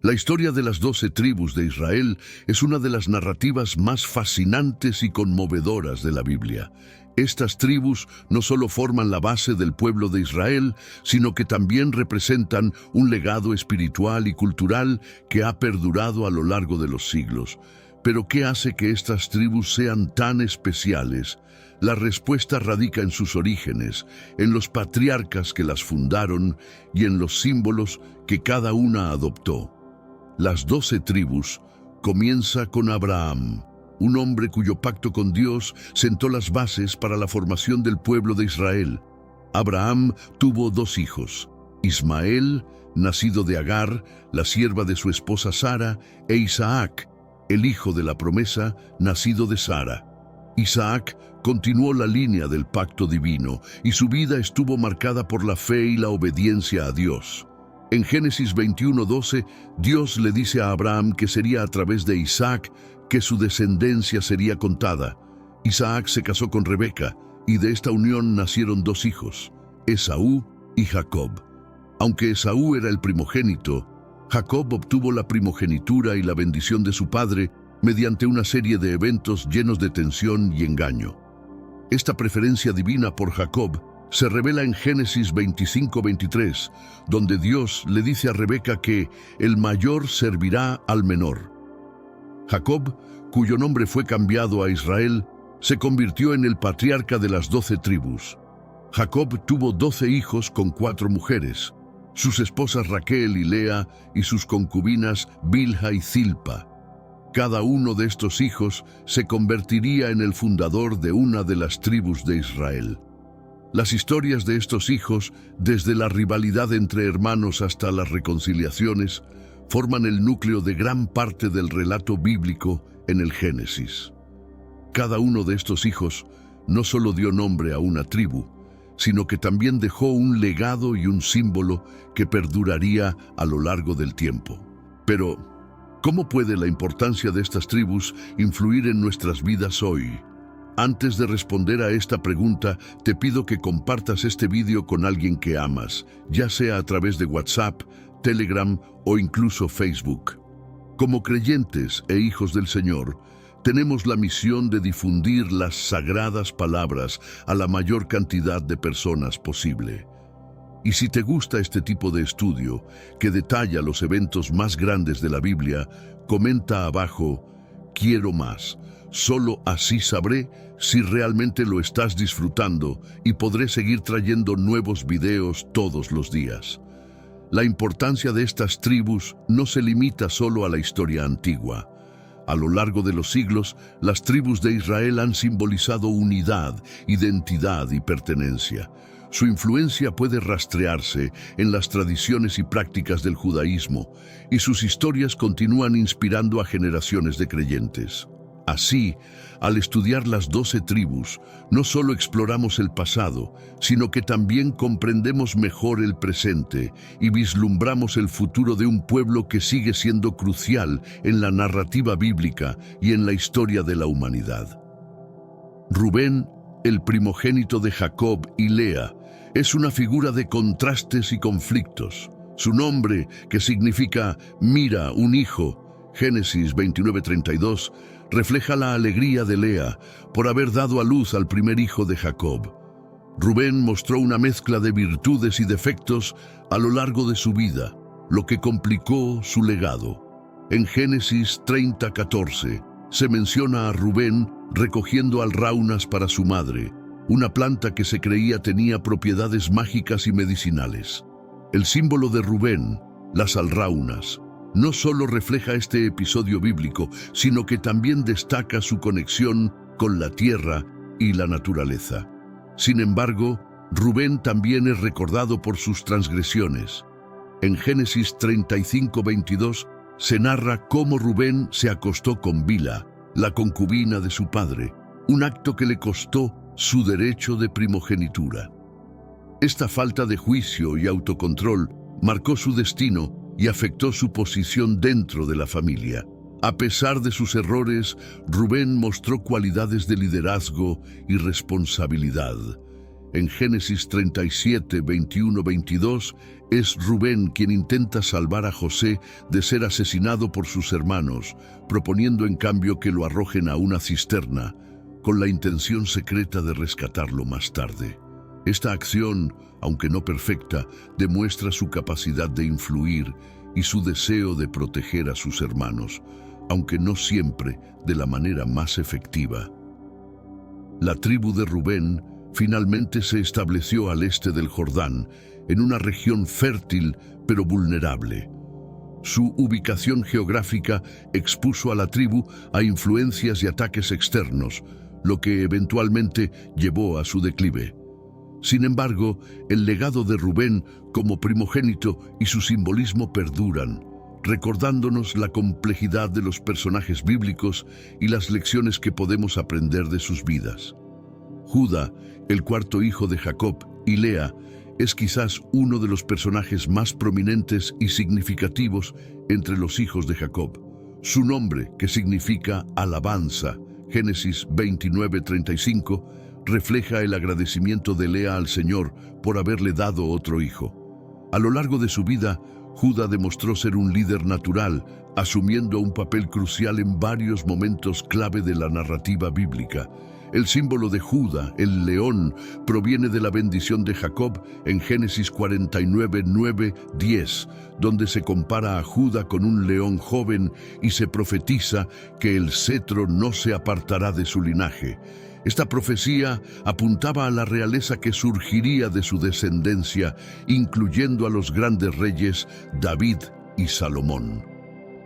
La historia de las 12 tribus de Israel es una de las narrativas más fascinantes y conmovedoras de la Biblia. Estas tribus no solo forman la base del pueblo de Israel, sino que también representan un legado espiritual y cultural que ha perdurado a lo largo de los siglos. Pero ¿qué hace que estas tribus sean tan especiales? La respuesta radica en sus orígenes, en los patriarcas que las fundaron y en los símbolos que cada una adoptó. Las 12 tribus comienza con Abraham, un hombre cuyo pacto con Dios sentó las bases para la formación del pueblo de Israel. Abraham tuvo 2 hijos, Ismael, nacido de Agar, la sierva de su esposa Sara, e Isaac, el hijo de la promesa, nacido de Sara. Isaac continuó la línea del pacto divino y su vida estuvo marcada por la fe y la obediencia a Dios. En Génesis 21:12, Dios le dice a Abraham que sería a través de Isaac que su descendencia sería contada. Isaac se casó con Rebeca y de esta unión nacieron 2 hijos, Esaú y Jacob. Aunque Esaú era el primogénito, Jacob obtuvo la primogenitura y la bendición de su padre mediante una serie de eventos llenos de tensión y engaño. Esta preferencia divina por Jacob se revela en Génesis 25:23, donde Dios le dice a Rebeca que el mayor servirá al menor. Jacob, cuyo nombre fue cambiado a Israel, se convirtió en el patriarca de las 12 tribus. Jacob tuvo 12 hijos con 4 mujeres, sus esposas Raquel y Lea y sus concubinas Bilha y Zilpa. Cada uno de estos hijos se convertiría en el fundador de una de las tribus de Israel. Las historias de estos hijos, desde la rivalidad entre hermanos hasta las reconciliaciones, forman el núcleo de gran parte del relato bíblico en el Génesis. Cada uno de estos hijos no solo dio nombre a una tribu, sino que también dejó un legado y un símbolo que perduraría a lo largo del tiempo. Pero, ¿cómo puede la importancia de estas tribus influir en nuestras vidas hoy? Antes de responder a esta pregunta, te pido que compartas este vídeo con alguien que amas, ya sea a través de WhatsApp, Telegram o incluso Facebook. Como creyentes e hijos del Señor, tenemos la misión de difundir las sagradas palabras a la mayor cantidad de personas posible. Y si te gusta este tipo de estudio, que detalla los eventos más grandes de la Biblia, comenta abajo, quiero más. Solo así sabré si realmente lo estás disfrutando y podré seguir trayendo nuevos videos todos los días. La importancia de estas tribus no se limita solo a la historia antigua. A lo largo de los siglos, las tribus de Israel han simbolizado unidad, identidad y pertenencia. Su influencia puede rastrearse en las tradiciones y prácticas del judaísmo, y sus historias continúan inspirando a generaciones de creyentes. Así, al estudiar las 12 tribus, no solo exploramos el pasado, sino que también comprendemos mejor el presente y vislumbramos el futuro de un pueblo que sigue siendo crucial en la narrativa bíblica y en la historia de la humanidad. Rubén, el primogénito de Jacob y Lea, es una figura de contrastes y conflictos. Su nombre, que significa «mira, un hijo», Génesis 29:32, refleja la alegría de Lea por haber dado a luz al primer hijo de Jacob. Rubén mostró una mezcla de virtudes y defectos a lo largo de su vida, lo que complicó su legado. En Génesis 30:14 se menciona a Rubén recogiendo alraunas para su madre, una planta que se creía tenía propiedades mágicas y medicinales. El símbolo de Rubén, las alraunas, no solo refleja este episodio bíblico, sino que también destaca su conexión con la tierra y la naturaleza. Sin embargo, Rubén también es recordado por sus transgresiones. En Génesis 35:22 se narra cómo Rubén se acostó con Bilha, la concubina de su padre, un acto que le costó su derecho de primogenitura. Esta falta de juicio y autocontrol marcó su destino y afectó su posición dentro de la familia. A pesar de sus errores, Rubén mostró cualidades de liderazgo y responsabilidad. En Génesis 37, 21-22, es Rubén quien intenta salvar a José de ser asesinado por sus hermanos, proponiendo en cambio que lo arrojen a una cisterna, con la intención secreta de rescatarlo más tarde. Esta acción, aunque no perfecta, demuestra su capacidad de influir y su deseo de proteger a sus hermanos, aunque no siempre de la manera más efectiva. La tribu de Rubén finalmente se estableció al este del Jordán, en una región fértil pero vulnerable. Su ubicación geográfica expuso a la tribu a influencias y ataques externos, lo que eventualmente llevó a su declive. Sin embargo, el legado de Rubén como primogénito y su simbolismo perduran, recordándonos la complejidad de los personajes bíblicos y las lecciones que podemos aprender de sus vidas. Judá, el cuarto hijo de Jacob, y Lea, es quizás uno de los personajes más prominentes y significativos entre los hijos de Jacob. Su nombre, que significa alabanza, Génesis 29:35, refleja el agradecimiento de Lea al Señor por haberle dado otro hijo. A lo largo de su vida, Judá demostró ser un líder natural, asumiendo un papel crucial en varios momentos clave de la narrativa bíblica. El símbolo de Judá, el león, proviene de la bendición de Jacob en Génesis 49:9-10, donde se compara a Judá con un león joven y se profetiza que el cetro no se apartará de su linaje. Esta profecía apuntaba a la realeza que surgiría de su descendencia, incluyendo a los grandes reyes David y Salomón.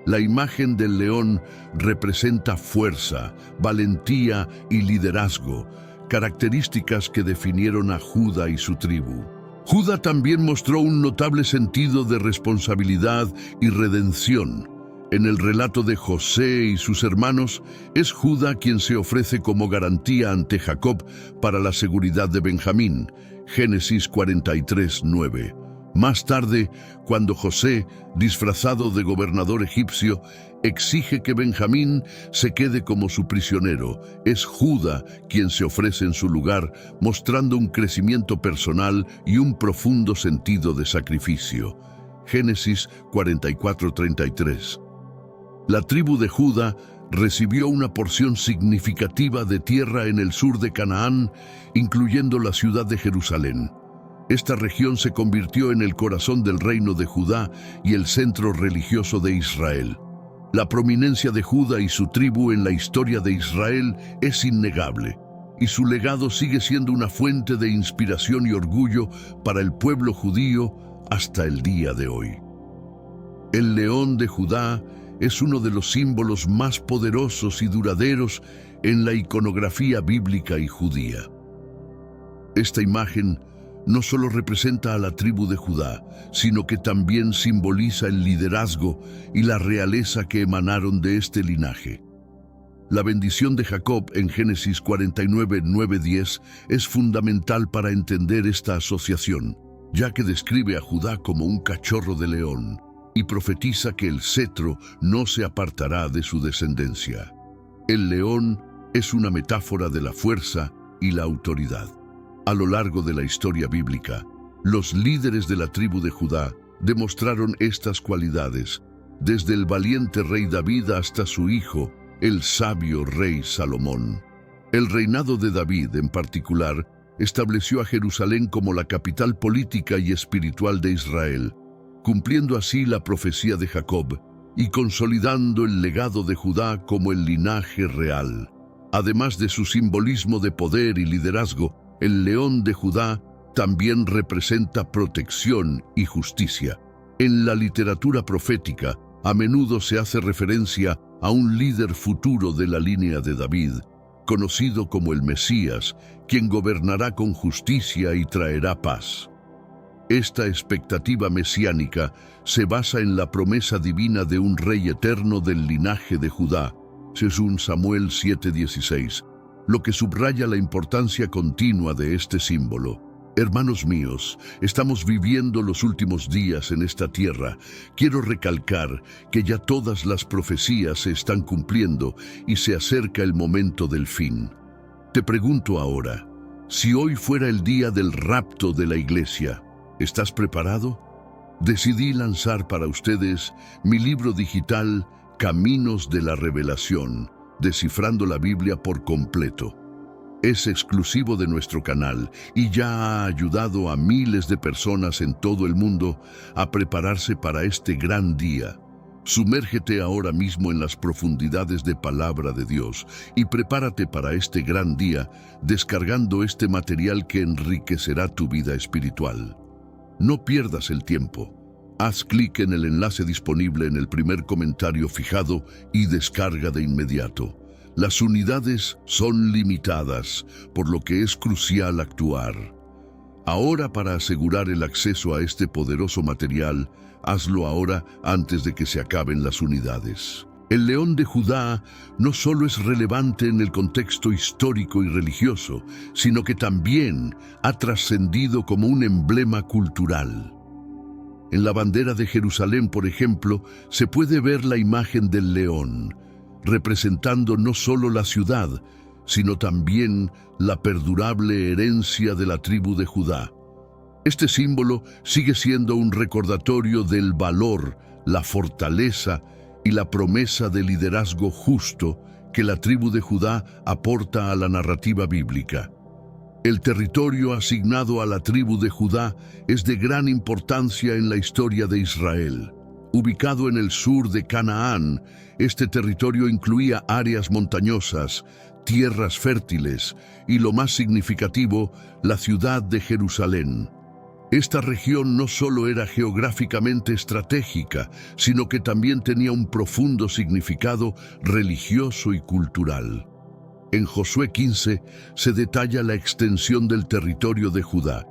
La imagen del león representa fuerza, valentía y liderazgo, características que definieron a Judá y su tribu. Judá también mostró un notable sentido de responsabilidad y redención. En el relato de José y sus hermanos, es Judá quien se ofrece como garantía ante Jacob para la seguridad de Benjamín, Génesis 43:9. Más tarde, cuando José, disfrazado de gobernador egipcio, exige que Benjamín se quede como su prisionero, es Judá quien se ofrece en su lugar, mostrando un crecimiento personal y un profundo sentido de sacrificio. Génesis 44:33. La tribu de Judá recibió una porción significativa de tierra en el sur de Canaán, incluyendo la ciudad de Jerusalén. Esta región se convirtió en el corazón del reino de Judá y el centro religioso de Israel. La prominencia de Judá y su tribu en la historia de Israel es innegable, y su legado sigue siendo una fuente de inspiración y orgullo para el pueblo judío hasta el día de hoy. El león de Judá es uno de los símbolos más poderosos y duraderos en la iconografía bíblica y judía. Esta imagen no solo representa a la tribu de Judá, sino que también simboliza el liderazgo y la realeza que emanaron de este linaje. La bendición de Jacob en Génesis 49:9-10 es fundamental para entender esta asociación, ya que describe a Judá como un cachorro de león y profetiza que el cetro no se apartará de su descendencia. El león es una metáfora de la fuerza y la autoridad. A lo largo de la historia bíblica, los líderes de la tribu de Judá demostraron estas cualidades, desde el valiente rey David hasta su hijo, el sabio rey Salomón. El reinado de David, en particular, estableció a Jerusalén como la capital política y espiritual de Israel, cumpliendo así la profecía de Jacob y consolidando el legado de Judá como el linaje real. Además de su simbolismo de poder y liderazgo, el león de Judá también representa protección y justicia. En la literatura profética, a menudo se hace referencia a un líder futuro de la línea de David, conocido como el Mesías, quien gobernará con justicia y traerá paz. Esta expectativa mesiánica se basa en la promesa divina de un rey eterno del linaje de Judá, según Samuel 7:16, lo que subraya la importancia continua de este símbolo. Hermanos míos, estamos viviendo los últimos días en esta tierra. Quiero recalcar que ya todas las profecías se están cumpliendo y se acerca el momento del fin. Te pregunto ahora, Si hoy fuera el día del rapto de la iglesia, ¿estás preparado? Decidí lanzar para ustedes mi libro digital Caminos de la Revelación, descifrando la Biblia por completo. Es exclusivo de nuestro canal y ya ha ayudado a miles de personas en todo el mundo a prepararse para este gran día. Sumérgete ahora mismo en las profundidades de Palabra de Dios y prepárate para este gran día descargando este material que enriquecerá tu vida espiritual. No pierdas el tiempo. Haz clic en el enlace disponible en el primer comentario fijado y descarga de inmediato. Las unidades son limitadas, por lo que es crucial actuar. Ahora, para asegurar el acceso a este poderoso material, hazlo ahora antes de que se acaben las unidades. El león de Judá no solo es relevante en el contexto histórico y religioso, sino que también ha trascendido como un emblema cultural. En la bandera de Jerusalén, por ejemplo, se puede ver la imagen del león, representando no solo la ciudad, sino también la perdurable herencia de la tribu de Judá. Este símbolo sigue siendo un recordatorio del valor, la fortaleza y la promesa de liderazgo justo que la tribu de Judá aporta a la narrativa bíblica. El territorio asignado a la tribu de Judá es de gran importancia en la historia de Israel. Ubicado en el sur de Canaán, este territorio incluía áreas montañosas, tierras fértiles y, lo más significativo, la ciudad de Jerusalén. Esta región no solo era geográficamente estratégica, sino que también tenía un profundo significado religioso y cultural. En Josué 15 se detalla la extensión del territorio de Judá,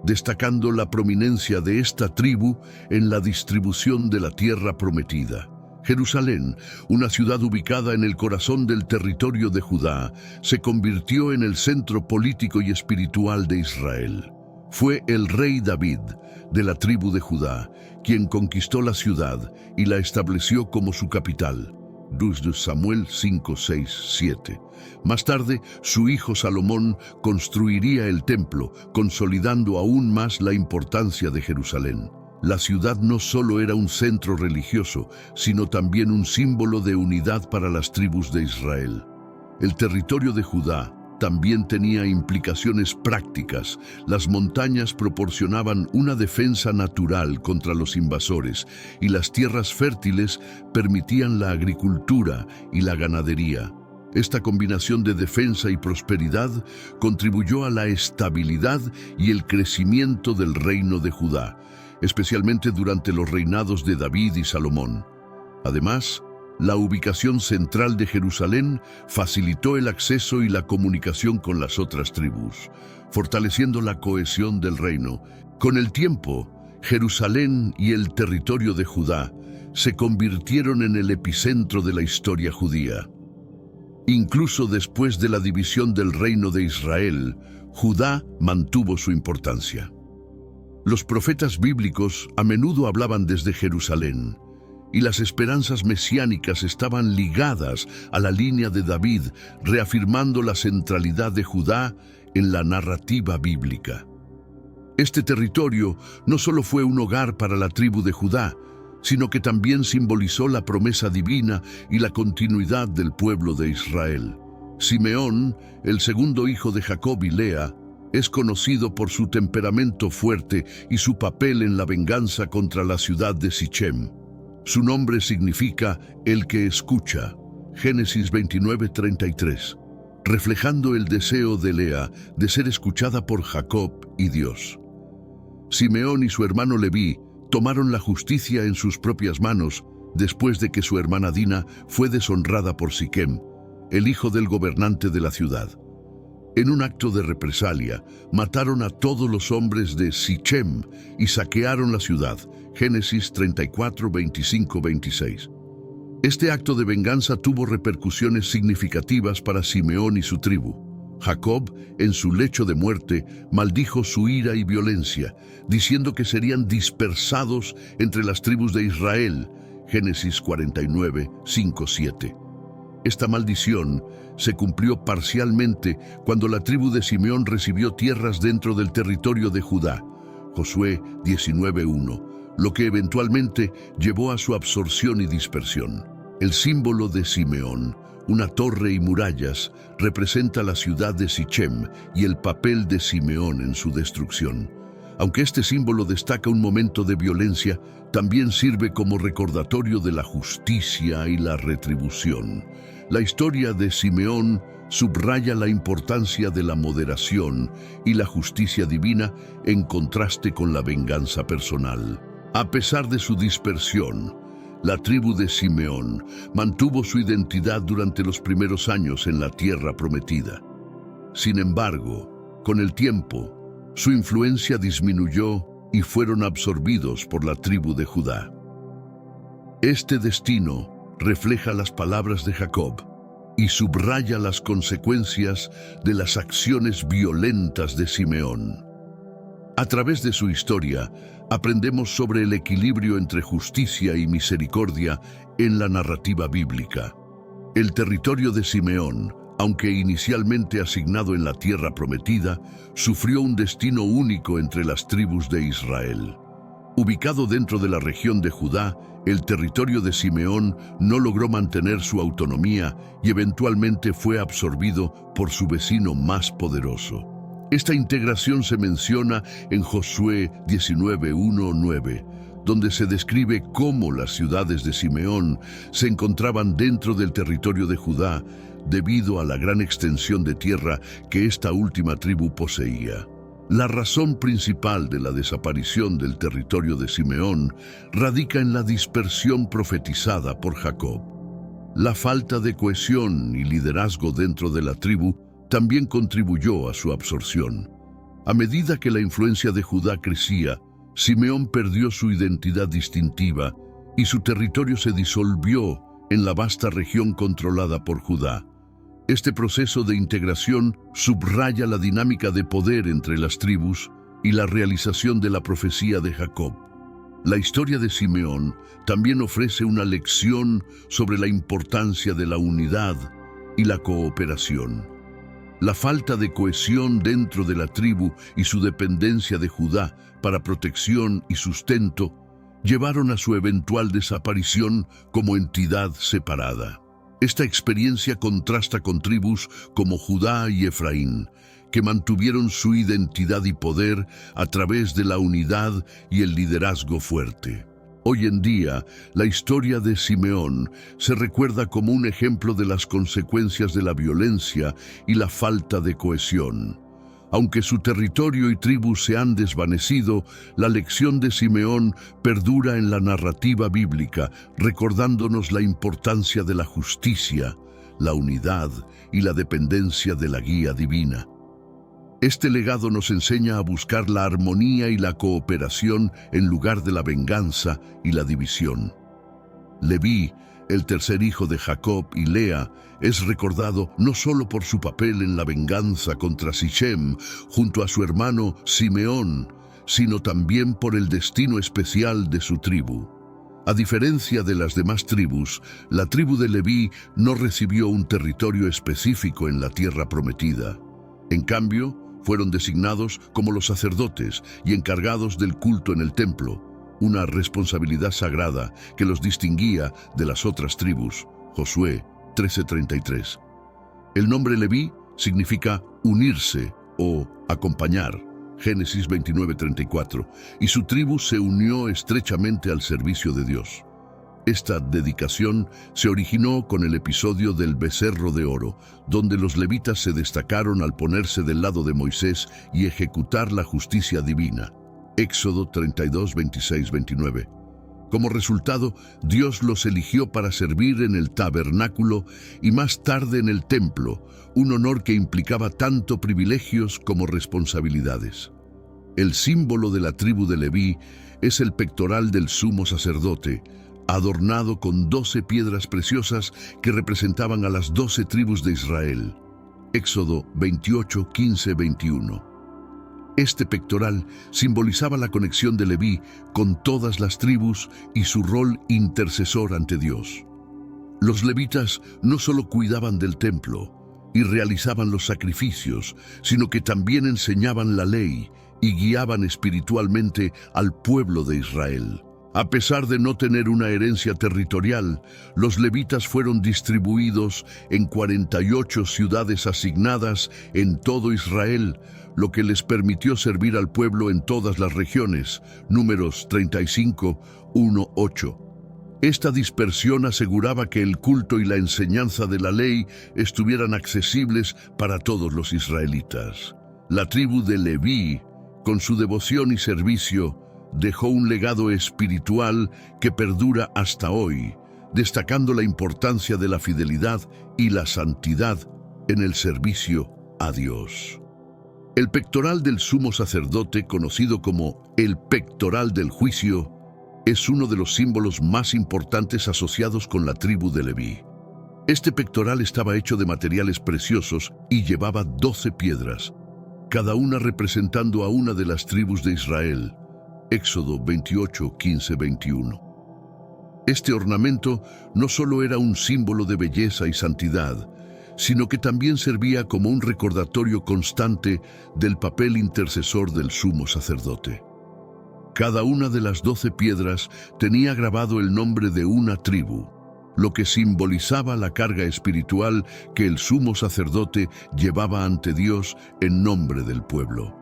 destacando la prominencia de esta tribu en la distribución de la tierra prometida. Jerusalén, una ciudad ubicada en el corazón del territorio de Judá, se convirtió en el centro político y espiritual de Israel. Fue el rey David, de la tribu de Judá, quien conquistó la ciudad y la estableció como su capital. 2 Samuel 5, 6, 7. Más tarde, su hijo Salomón construiría el templo, consolidando aún más la importancia de Jerusalén. La ciudad no solo era un centro religioso, sino también un símbolo de unidad para las tribus de Israel. El territorio de Judá también tenía implicaciones prácticas. Las montañas proporcionaban una defensa natural contra los invasores y las tierras fértiles permitían la agricultura y la ganadería. Esta combinación de defensa y prosperidad contribuyó a la estabilidad y el crecimiento del reino de Judá, especialmente durante los reinados de David y Salomón. Además, la ubicación central de Jerusalén facilitó el acceso y la comunicación con las otras tribus, fortaleciendo la cohesión del reino. Con el tiempo, Jerusalén y el territorio de Judá se convirtieron en el epicentro de la historia judía. Incluso después de la división del reino de Israel, Judá mantuvo su importancia. Los profetas bíblicos a menudo hablaban desde Jerusalén, y las esperanzas mesiánicas estaban ligadas a la línea de David, reafirmando la centralidad de Judá en la narrativa bíblica. Este territorio no solo fue un hogar para la tribu de Judá, sino que también simbolizó la promesa divina y la continuidad del pueblo de Israel. Simeón, el segundo hijo de Jacob y Lea, es conocido por su temperamento fuerte y su papel en la venganza contra la ciudad de Sichem. Su nombre significa el que escucha, Génesis 29:33, reflejando el deseo de Lea de ser escuchada por Jacob y Dios. Simeón y su hermano Leví tomaron la justicia en sus propias manos después de que su hermana Dina fue deshonrada por Siquem, el hijo del gobernante de la ciudad. En un acto de represalia, mataron a todos los hombres de Sichem y saquearon la ciudad. Génesis 34, 25, 26. Este acto de venganza tuvo repercusiones significativas para Simeón y su tribu. Jacob, en su lecho de muerte, maldijo su ira y violencia, diciendo que serían dispersados entre las tribus de Israel. Génesis 49, 5, 7. Esta maldición se cumplió parcialmente cuando la tribu de Simeón recibió tierras dentro del territorio de Judá, Josué 19:1, lo que eventualmente llevó a su absorción y dispersión. El símbolo de Simeón, una torre y murallas, representa la ciudad de Sichem y el papel de Simeón en su destrucción. Aunque este símbolo destaca un momento de violencia, también sirve como recordatorio de la justicia y la retribución. La historia de Simeón subraya la importancia de la moderación y la justicia divina en contraste con la venganza personal. A pesar de su dispersión, la tribu de Simeón mantuvo su identidad durante los primeros años en la tierra prometida. Sin embargo, con el tiempo, su influencia disminuyó y fueron absorbidos por la tribu de Judá. Este destino refleja las palabras de Jacob y subraya las consecuencias de las acciones violentas de Simeón. A través de su historia, aprendemos sobre el equilibrio entre justicia y misericordia en la narrativa bíblica. El territorio de Simeón, aunque inicialmente asignado en la tierra prometida, sufrió un destino único entre las tribus de Israel. Ubicado dentro de la región de Judá, el territorio de Simeón no logró mantener su autonomía y eventualmente fue absorbido por su vecino más poderoso. Esta integración se menciona en Josué 19:1-9, donde se describe cómo las ciudades de Simeón se encontraban dentro del territorio de Judá debido a la gran extensión de tierra que esta última tribu poseía. La razón principal de la desaparición del territorio de Simeón radica en la dispersión profetizada por Jacob. La falta de cohesión y liderazgo dentro de la tribu también contribuyó a su absorción. A medida que la influencia de Judá crecía, Simeón perdió su identidad distintiva y su territorio se disolvió en la vasta región controlada por Judá. Este proceso de integración subraya la dinámica de poder entre las tribus y la realización de la profecía de Jacob. La historia de Simeón también ofrece una lección sobre la importancia de la unidad y la cooperación. La falta de cohesión dentro de la tribu y su dependencia de Judá para protección y sustento llevaron a su eventual desaparición como entidad separada. Esta experiencia contrasta con tribus como Judá y Efraín, que mantuvieron su identidad y poder a través de la unidad y el liderazgo fuerte. Hoy en día, la historia de Simeón se recuerda como un ejemplo de las consecuencias de la violencia y la falta de cohesión. Aunque su territorio y tribu se han desvanecido, la lección de Simeón perdura en la narrativa bíblica, recordándonos la importancia de la justicia, la unidad y la dependencia de la guía divina. Este legado nos enseña a buscar la armonía y la cooperación en lugar de la venganza y la división. Leví, el tercer hijo de Jacob y Lea, es recordado no solo por su papel en la venganza contra Sichem junto a su hermano Simeón, sino también por el destino especial de su tribu. A diferencia de las demás tribus, la tribu de Leví no recibió un territorio específico en la tierra prometida. En cambio, fueron designados como los sacerdotes y encargados del culto en el templo, una responsabilidad sagrada que los distinguía de las otras tribus. Josué 13:33. El nombre Leví significa unirse o acompañar, Génesis 29:34, y su tribu se unió estrechamente al servicio de Dios. Esta dedicación se originó con el episodio del becerro de oro, donde los levitas se destacaron al ponerse del lado de Moisés y ejecutar la justicia divina. Éxodo 32, 26, 29. Como resultado, Dios los eligió para servir en el tabernáculo y más tarde en el templo, un honor que implicaba tanto privilegios como responsabilidades. El símbolo de la tribu de Leví es el pectoral del sumo sacerdote, adornado con 12 piedras preciosas que representaban a las 12 tribus de Israel. Éxodo 28, 15, 21. Este pectoral simbolizaba la conexión de Leví con todas las tribus y su rol intercesor ante Dios. Los levitas no solo cuidaban del templo y realizaban los sacrificios, sino que también enseñaban la ley y guiaban espiritualmente al pueblo de Israel. A pesar de no tener una herencia territorial, los levitas fueron distribuidos en 48 ciudades asignadas en todo Israel, lo que les permitió servir al pueblo en todas las regiones. Números 35, 1, 8. Esta dispersión aseguraba que el culto y la enseñanza de la ley estuvieran accesibles para todos los israelitas. La tribu de Leví, con su devoción y servicio, dejó un legado espiritual que perdura hasta hoy, destacando la importancia de la fidelidad y la santidad en el servicio a Dios. El pectoral del sumo sacerdote, conocido como el pectoral del juicio, es uno de los símbolos más importantes asociados con la tribu de Leví. Este pectoral estaba hecho de materiales preciosos y llevaba 12 piedras, cada una representando a una de las tribus de Israel. Éxodo 28, 15, 21. Este ornamento no solo era un símbolo de belleza y santidad, sino que también servía como un recordatorio constante del papel intercesor del sumo sacerdote. Cada una de las 12 piedras tenía grabado el nombre de una tribu, lo que simbolizaba la carga espiritual que el sumo sacerdote llevaba ante Dios en nombre del pueblo.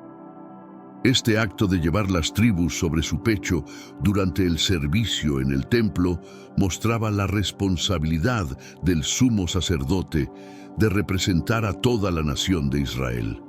Este acto de llevar las tribus sobre su pecho durante el servicio en el templo mostraba la responsabilidad del sumo sacerdote de representar a toda la nación de Israel.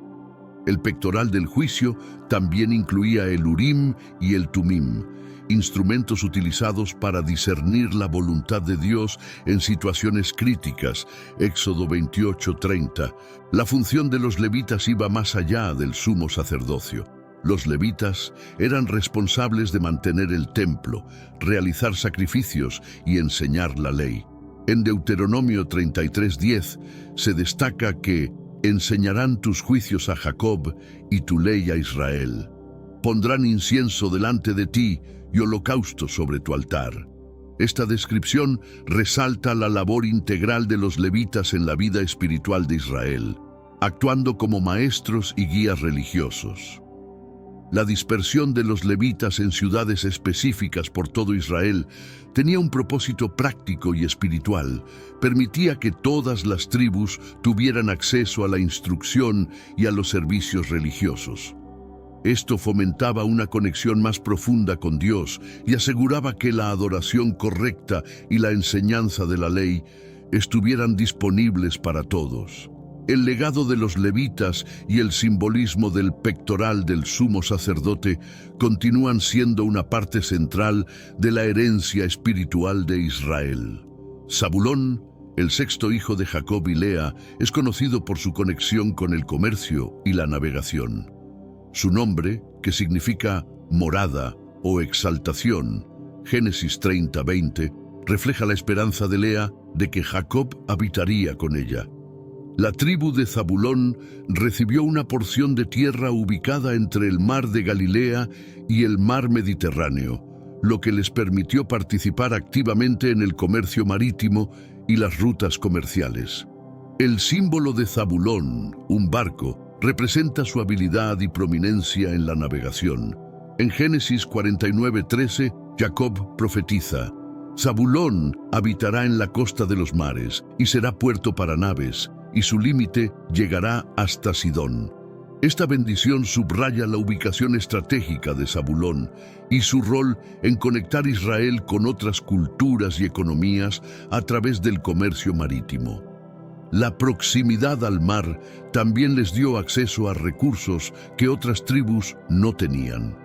El pectoral del juicio también incluía el Urim y el Tumim, instrumentos utilizados para discernir la voluntad de Dios en situaciones críticas. Éxodo 28:30. La función de los levitas iba más allá del sumo sacerdocio. Los levitas eran responsables de mantener el templo, realizar sacrificios y enseñar la ley. En Deuteronomio 33:10 se destaca que enseñarán tus juicios a Jacob y tu ley a Israel. Pondrán incienso delante de ti y holocausto sobre tu altar. Esta descripción resalta la labor integral de los levitas en la vida espiritual de Israel, actuando como maestros y guías religiosos. La dispersión de los levitas en ciudades específicas por todo Israel tenía un propósito práctico y espiritual. Permitía que todas las tribus tuvieran acceso a la instrucción y a los servicios religiosos. Esto fomentaba una conexión más profunda con Dios y aseguraba que la adoración correcta y la enseñanza de la ley estuvieran disponibles para todos. El legado de los levitas y el simbolismo del pectoral del sumo sacerdote continúan siendo una parte central de la herencia espiritual de Israel. Zabulón, el sexto hijo de Jacob y Lea, es conocido por su conexión con el comercio y la navegación. Su nombre, que significa morada o exaltación, Génesis 30:20, refleja la esperanza de Lea de que Jacob habitaría con ella. La tribu de Zabulón recibió una porción de tierra ubicada entre el mar de Galilea y el mar Mediterráneo, lo que les permitió participar activamente en el comercio marítimo y las rutas comerciales. El símbolo de Zabulón, un barco, representa su habilidad y prominencia en la navegación. En Génesis 49:13, Jacob profetiza: Zabulón habitará en la costa de los mares y será puerto para naves, y su límite llegará hasta Sidón. Esta bendición subraya la ubicación estratégica de Zabulón y su rol en conectar Israel con otras culturas y economías a través del comercio marítimo. La proximidad al mar también les dio acceso a recursos que otras tribus no tenían.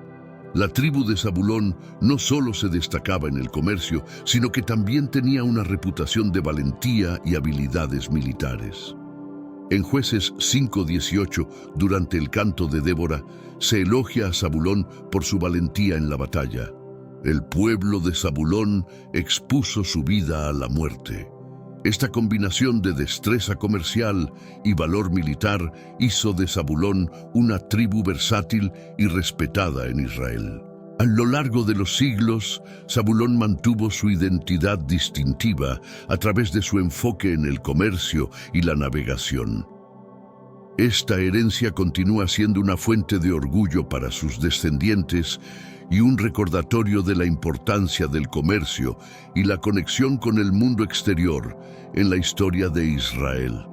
La tribu de Zabulón no solo se destacaba en el comercio, sino que también tenía una reputación de valentía y habilidades militares. En Jueces 5:18, durante el canto de Débora, se elogia a Zabulón por su valentía en la batalla. El pueblo de Zabulón expuso su vida a la muerte. Esta combinación de destreza comercial y valor militar hizo de Zabulón una tribu versátil y respetada en Israel. A lo largo de los siglos, Zabulón mantuvo su identidad distintiva a través de su enfoque en el comercio y la navegación. Esta herencia continúa siendo una fuente de orgullo para sus descendientes y un recordatorio de la importancia del comercio y la conexión con el mundo exterior en la historia de Israel.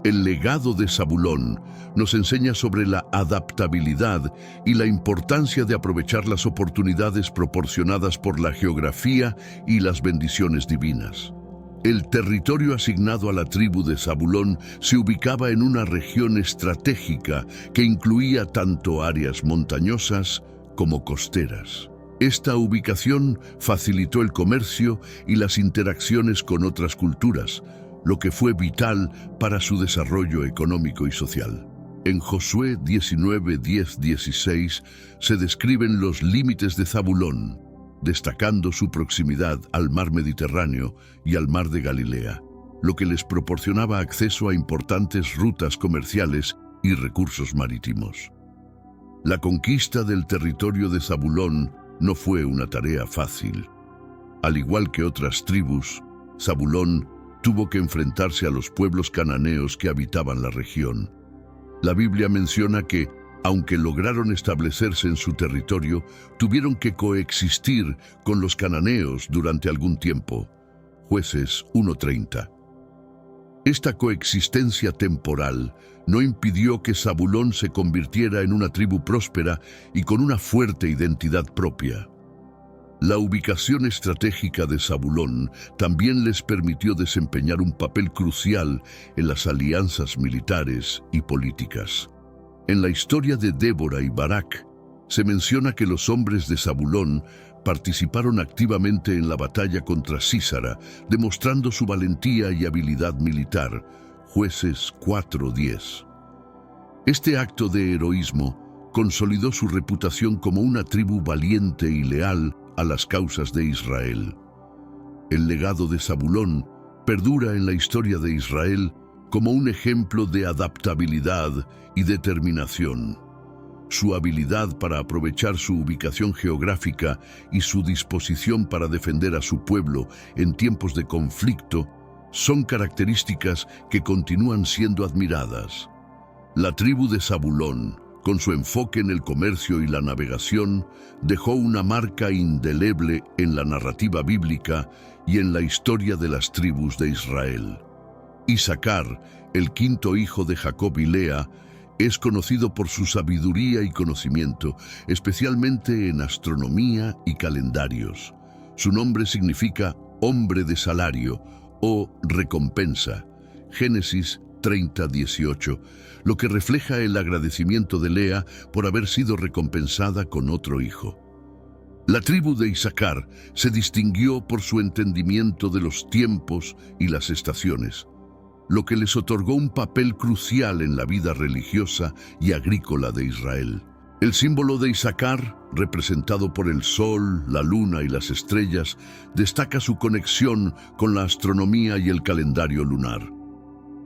El legado de Zabulón nos enseña sobre la adaptabilidad y la importancia de aprovechar las oportunidades proporcionadas por la geografía y las bendiciones divinas. El territorio asignado a la tribu de Zabulón se ubicaba en una región estratégica que incluía tanto áreas montañosas como costeras. Esta ubicación facilitó el comercio y las interacciones con otras culturas, lo que fue vital para su desarrollo económico y social. En Josué 19:10-16 se describen los límites de Zabulón, destacando su proximidad al mar Mediterráneo y al mar de Galilea, lo que les proporcionaba acceso a importantes rutas comerciales y recursos marítimos. La conquista del territorio de Zabulón no fue una tarea fácil. Al igual que otras tribus, Zabulón tuvo que enfrentarse a los pueblos cananeos que habitaban la región. La Biblia menciona que, aunque lograron establecerse en su territorio, tuvieron que coexistir con los cananeos durante algún tiempo. Jueces 1:30. Esta coexistencia temporal no impidió que Zabulón se convirtiera en una tribu próspera y con una fuerte identidad propia. La ubicación estratégica de Zabulón también les permitió desempeñar un papel crucial en las alianzas militares y políticas. En la historia de Débora y Barak, se menciona que los hombres de Zabulón participaron activamente en la batalla contra Sísara, demostrando su valentía y habilidad militar. Jueces 4:10. Este acto de heroísmo consolidó su reputación como una tribu valiente y leal a las causas de Israel. El legado de Zabulón perdura en la historia de Israel como un ejemplo de adaptabilidad y determinación. Su habilidad para aprovechar su ubicación geográfica y su disposición para defender a su pueblo en tiempos de conflicto son características que continúan siendo admiradas. La tribu de Zabulón, con su enfoque en el comercio y la navegación, dejó una marca indeleble en la narrativa bíblica y en la historia de las tribus de Israel. Isacar, el quinto hijo de Jacob y Lea, es conocido por su sabiduría y conocimiento, especialmente en astronomía y calendarios. Su nombre significa hombre de salario o recompensa. Génesis 30:18, lo que refleja el agradecimiento de Lea por haber sido recompensada con otro hijo. La tribu de Isacar se distinguió por su entendimiento de los tiempos y las estaciones, lo que les otorgó un papel crucial en la vida religiosa y agrícola de Israel. El símbolo de Isacar, representado por el sol, la luna y las estrellas, destaca su conexión con la astronomía y el calendario lunar.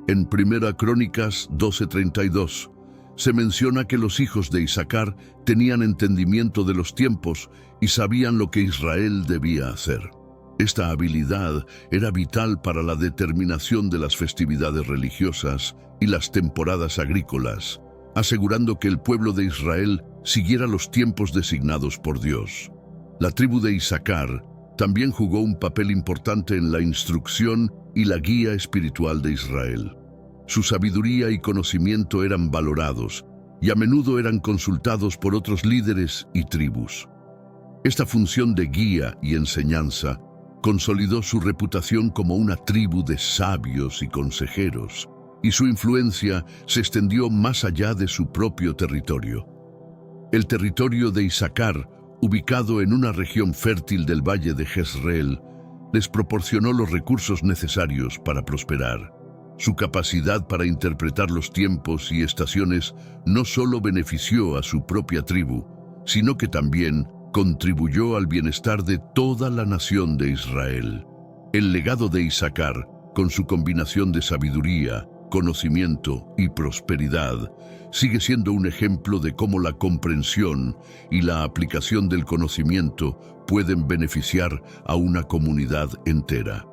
En Primera Crónicas 12:32 se menciona que los hijos de Isacar tenían entendimiento de los tiempos y sabían lo que Israel debía hacer. Esta habilidad era vital para la determinación de las festividades religiosas y las temporadas agrícolas, asegurando que el pueblo de Israel siguiera los tiempos designados por Dios. La tribu de Isacar también jugó un papel importante en la instrucción y la guía espiritual de Israel. Su sabiduría y conocimiento eran valorados y a menudo eran consultados por otros líderes y tribus. Esta función de guía y enseñanza consolidó su reputación como una tribu de sabios y consejeros, y su influencia se extendió más allá de su propio territorio. El territorio de Isacar, ubicado en una región fértil del valle de Jezreel, les proporcionó los recursos necesarios para prosperar. Su capacidad para interpretar los tiempos y estaciones no solo benefició a su propia tribu, sino que también contribuyó al bienestar de toda la nación de Israel. El legado de Isacar, con su combinación de sabiduría, conocimiento y prosperidad, sigue siendo un ejemplo de cómo la comprensión y la aplicación del conocimiento pueden beneficiar a una comunidad entera.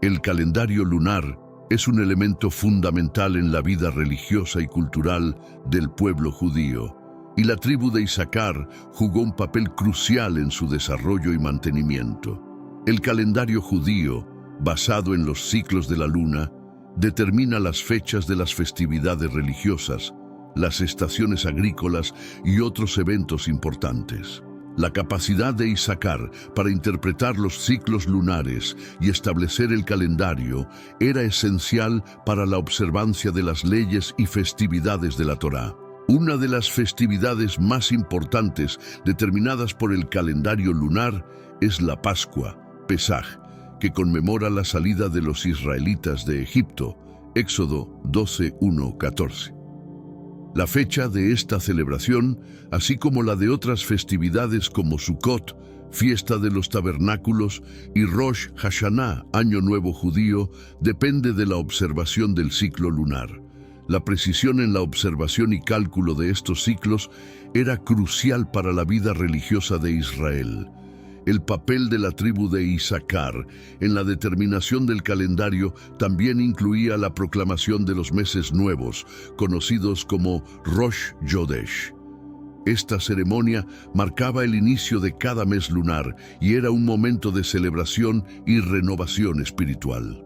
El calendario lunar es un elemento fundamental en la vida religiosa y cultural del pueblo judío, y la tribu de Isaacar jugó un papel crucial en su desarrollo y mantenimiento. El calendario judío, basado en los ciclos de la luna, determina las fechas de las festividades religiosas, las estaciones agrícolas y otros eventos importantes. La capacidad de Isaacar para interpretar los ciclos lunares y establecer el calendario era esencial para la observancia de las leyes y festividades de la Torá. Una de las festividades más importantes determinadas por el calendario lunar es la Pascua, Pesaj, que conmemora la salida de los israelitas de Egipto, Éxodo 12:1-14. La fecha de esta celebración, así como la de otras festividades como Sukkot, fiesta de los tabernáculos, y Rosh Hashanah, Año Nuevo Judío, depende de la observación del ciclo lunar. La precisión en la observación y cálculo de estos ciclos era crucial para la vida religiosa de Israel. El papel de la tribu de Isaacar en la determinación del calendario también incluía la proclamación de los meses nuevos, conocidos como Rosh Chodesh. Esta ceremonia marcaba el inicio de cada mes lunar y era un momento de celebración y renovación espiritual.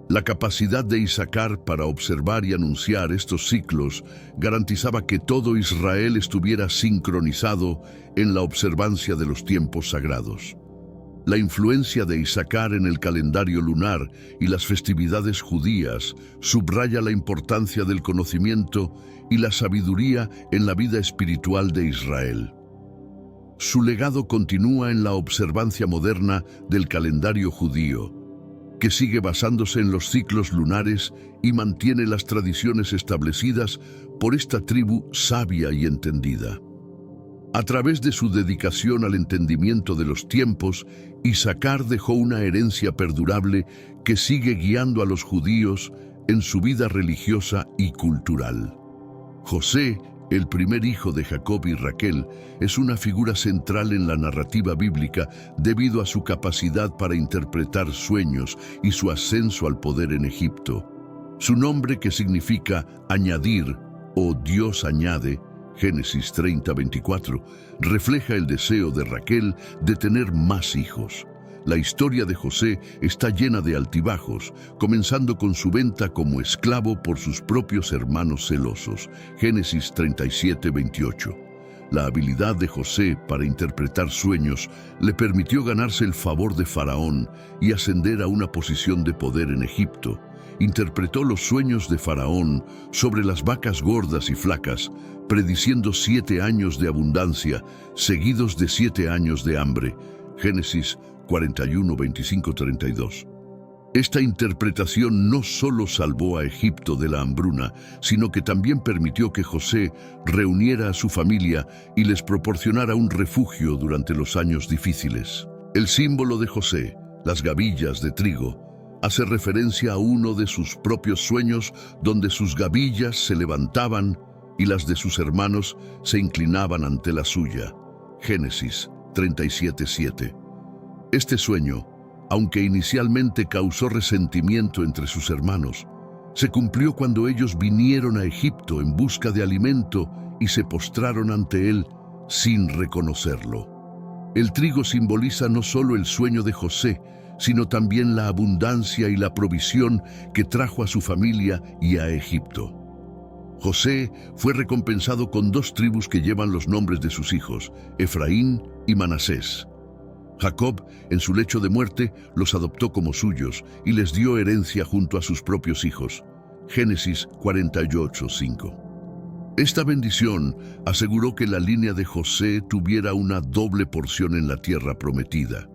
La capacidad de Isaacar para observar y anunciar estos ciclos garantizaba que todo Israel estuviera sincronizado en la observancia de los tiempos sagrados. La influencia de Isaacar en el calendario lunar y las festividades judías subraya la importancia del conocimiento y la sabiduría en la vida espiritual de Israel. Su legado continúa en la observancia moderna del calendario judío, que sigue basándose en los ciclos lunares y mantiene las tradiciones establecidas por esta tribu sabia y entendida. A través de su dedicación al entendimiento de los tiempos, Isaacar dejó una herencia perdurable que sigue guiando a los judíos en su vida religiosa y cultural. José, el primer hijo de Jacob y Raquel, es una figura central en la narrativa bíblica debido a su capacidad para interpretar sueños y su ascenso al poder en Egipto. Su nombre, que significa añadir o Dios añade, Génesis 30:24, refleja el deseo de Raquel de tener más hijos. La historia de José está llena de altibajos, comenzando con su venta como esclavo por sus propios hermanos celosos, Génesis 37:28. La habilidad de José para interpretar sueños le permitió ganarse el favor de Faraón y ascender a una posición de poder en Egipto. Interpretó los sueños de Faraón sobre las vacas gordas y flacas, prediciendo 7 años de abundancia, seguidos de 7 años de hambre, Génesis 41:25-32. Esta interpretación no solo salvó a Egipto de la hambruna, sino que también permitió que José reuniera a su familia y les proporcionara un refugio durante los años difíciles. El símbolo de José, las gavillas de trigo, hace referencia a uno de sus propios sueños donde sus gavillas se levantaban y las de sus hermanos se inclinaban ante la suya. Génesis 37:7. Este sueño, aunque inicialmente causó resentimiento entre sus hermanos, se cumplió cuando ellos vinieron a Egipto en busca de alimento y se postraron ante él sin reconocerlo. El trigo simboliza no solo el sueño de José, sino también la abundancia y la provisión que trajo a su familia y a Egipto. José fue recompensado con 2 tribus que llevan los nombres de sus hijos, Efraín y Manasés. Jacob, en su lecho de muerte, los adoptó como suyos y les dio herencia junto a sus propios hijos. Génesis 48:5. Esta bendición aseguró que la línea de José tuviera una doble porción en la tierra prometida.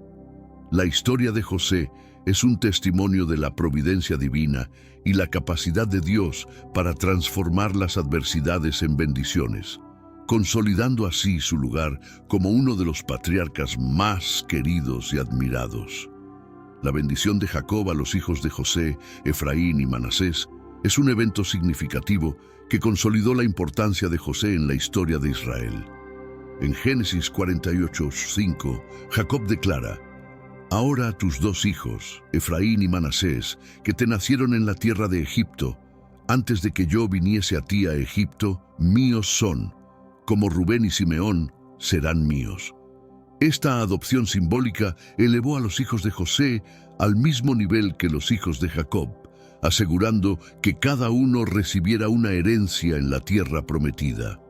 La historia de José es un testimonio de la providencia divina y la capacidad de Dios para transformar las adversidades en bendiciones, consolidando así su lugar como uno de los patriarcas más queridos y admirados. La bendición de Jacob a los hijos de José, Efraín y Manasés Es un evento significativo que consolidó la importancia de José en la historia de Israel. En Génesis 48:5, Jacob declara: «Ahora tus dos hijos, Efraín y Manasés, que te nacieron en la tierra de Egipto, antes de que yo viniese a ti a Egipto, míos son, como Rubén y Simeón serán míos». Esta adopción simbólica elevó a los hijos de José al mismo nivel que los hijos de Jacob, asegurando que cada uno recibiera una herencia en la tierra prometida.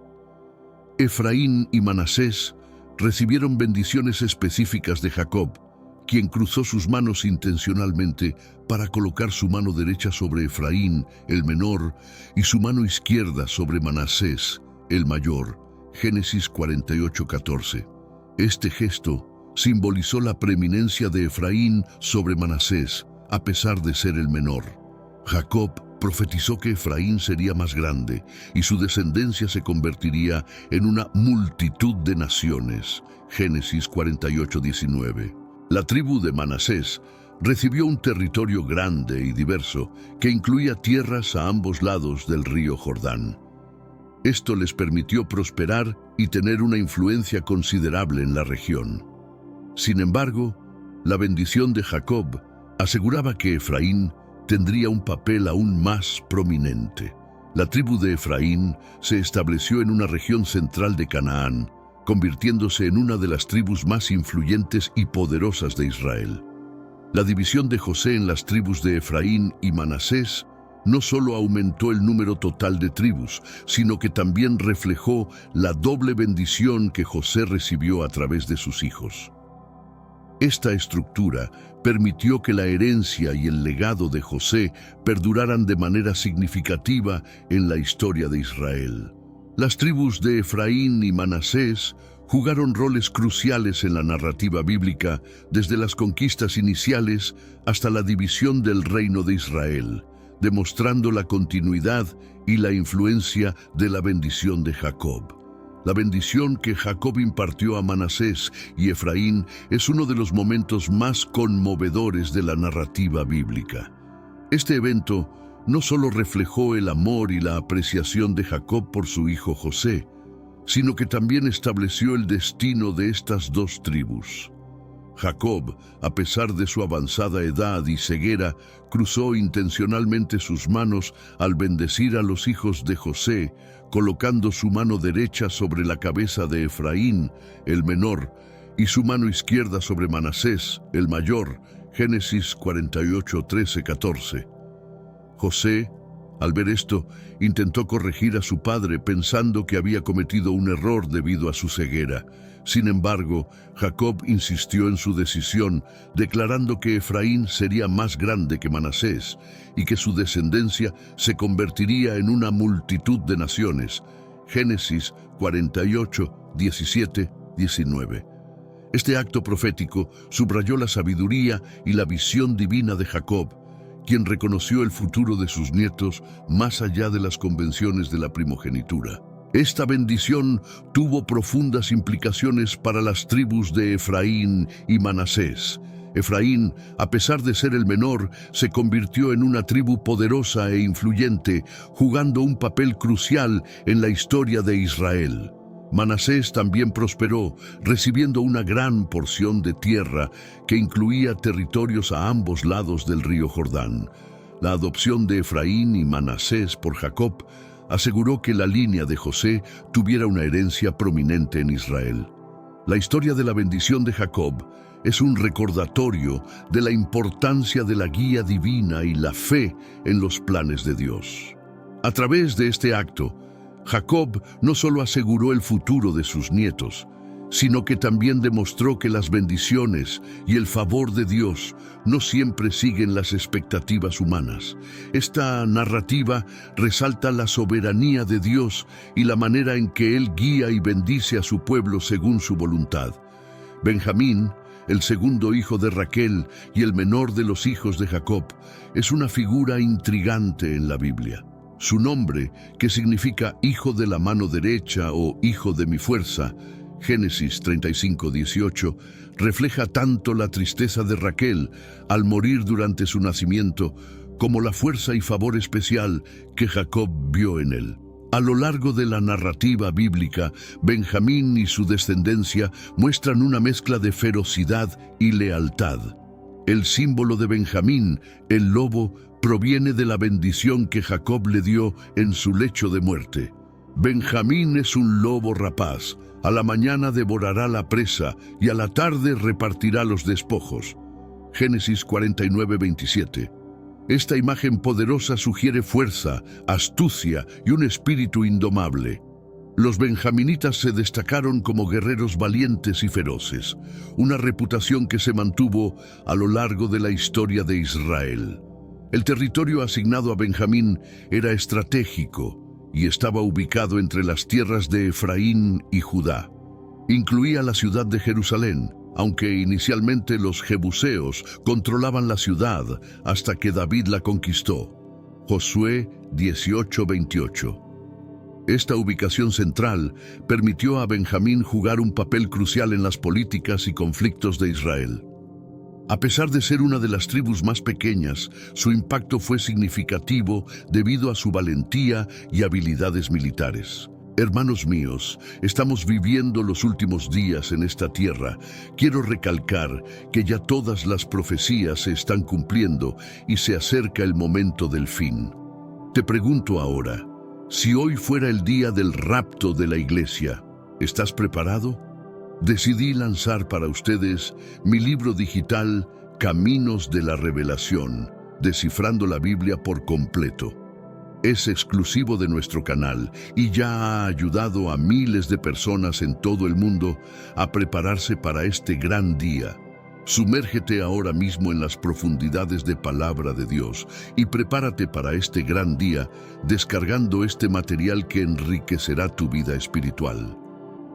Efraín y Manasés recibieron bendiciones específicas de Jacob, quien cruzó sus manos intencionalmente para colocar su mano derecha sobre Efraín, el menor, y su mano izquierda sobre Manasés, el mayor. Génesis 48:14. Este gesto simbolizó la preeminencia de Efraín sobre Manasés, a pesar de ser el menor. Jacob profetizó que Efraín sería más grande y su descendencia se convertiría en una multitud de naciones. Génesis 48:19. La tribu de Manasés recibió un territorio grande y diverso que incluía tierras a ambos lados del río Jordán. Esto les permitió prosperar y tener una influencia considerable en la región. Sin embargo, la bendición de Jacob aseguraba que Efraín tendría un papel aún más prominente. La tribu de Efraín se estableció en una región central de Canaán, convirtiéndose en una de las tribus más influyentes y poderosas de Israel. La división de José en las tribus de Efraín y Manasés no solo aumentó el número total de tribus, sino que también reflejó la doble bendición que José recibió a través de sus hijos. Esta estructura permitió que la herencia y el legado de José perduraran de manera significativa en la historia de Israel. Las tribus de Efraín y Manasés jugaron roles cruciales en la narrativa bíblica, desde las conquistas iniciales hasta la división del reino de Israel, demostrando la continuidad y la influencia de la bendición de Jacob. La bendición que Jacob impartió a Manasés y Efraín es uno de los momentos más conmovedores de la narrativa bíblica. Este evento no solo reflejó el amor y la apreciación de Jacob por su hijo José, sino que también estableció el destino de estas dos tribus. Jacob, a pesar de su avanzada edad y ceguera, cruzó intencionalmente sus manos al bendecir a los hijos de José, colocando su mano derecha sobre la cabeza de Efraín, el menor, y su mano izquierda sobre Manasés, el mayor. Génesis 48, 13, 14. José, al ver esto, intentó corregir a su padre pensando que había cometido un error debido a su ceguera. Sin embargo, Jacob insistió en su decisión, declarando que Efraín sería más grande que Manasés y que su descendencia se convertiría en una multitud de naciones. Génesis 48, 17, 19. Este acto profético subrayó la sabiduría y la visión divina de Jacob, quien reconoció el futuro de sus nietos más allá de las convenciones de la primogenitura. Esta bendición tuvo profundas implicaciones para las tribus de Efraín y Manasés. Efraín, a pesar de ser el menor, se convirtió en una tribu poderosa e influyente, jugando un papel crucial en la historia de Israel. Manasés también prosperó, recibiendo una gran porción de tierra que incluía territorios a ambos lados del río Jordán. La adopción de Efraín y Manasés por Jacob aseguró que la línea de José tuviera una herencia prominente en Israel. La historia de la bendición de Jacob es un recordatorio de la importancia de la guía divina y la fe en los planes de Dios. A través de este acto, Jacob no solo aseguró el futuro de sus nietos, sino que también demostró que las bendiciones y el favor de Dios no siempre siguen las expectativas humanas. Esta narrativa resalta la soberanía de Dios y la manera en que Él guía y bendice a su pueblo según su voluntad. Benjamín, el segundo hijo de Raquel y el menor de los hijos de Jacob, es una figura intrigante en la Biblia. Su nombre, que significa hijo de la mano derecha o hijo de mi fuerza, Génesis 35:18, refleja tanto la tristeza de Raquel al morir durante su nacimiento, como la fuerza y favor especial que Jacob vio en él. A lo largo de la narrativa bíblica, Benjamín y su descendencia muestran una mezcla de ferocidad y lealtad. El símbolo de Benjamín, el lobo, proviene de la bendición que Jacob le dio en su lecho de muerte. Benjamín es un lobo rapaz. A la mañana devorará la presa y a la tarde repartirá los despojos. Génesis 49:27. Esta imagen poderosa sugiere fuerza, astucia y un espíritu indomable. Los benjaminitas se destacaron como guerreros valientes y feroces, una reputación que se mantuvo a lo largo de la historia de Israel. El territorio asignado a Benjamín era estratégico y estaba ubicado entre las tierras de Efraín y Judá. Incluía la ciudad de Jerusalén, aunque inicialmente los jebuseos controlaban la ciudad hasta que David la conquistó. Josué 18:28. Esta ubicación central permitió a Benjamín jugar un papel crucial en las políticas y conflictos de Israel. A pesar de ser una de las tribus más pequeñas, su impacto fue significativo debido a su valentía y habilidades militares. Hermanos míos, estamos viviendo los últimos días en esta tierra. Quiero recalcar que ya todas las profecías se están cumpliendo y se acerca el momento del fin. Te pregunto ahora, si hoy fuera el día del rapto de la iglesia, ¿estás preparado? Decidí lanzar para ustedes mi libro digital Caminos de la Revelación, descifrando la Biblia por completo. Es exclusivo de nuestro canal y ya ha ayudado a miles de personas en todo el mundo a prepararse para este gran día. Sumérgete ahora mismo en las profundidades de Palabra de Dios y prepárate para este gran día descargando este material que enriquecerá tu vida espiritual.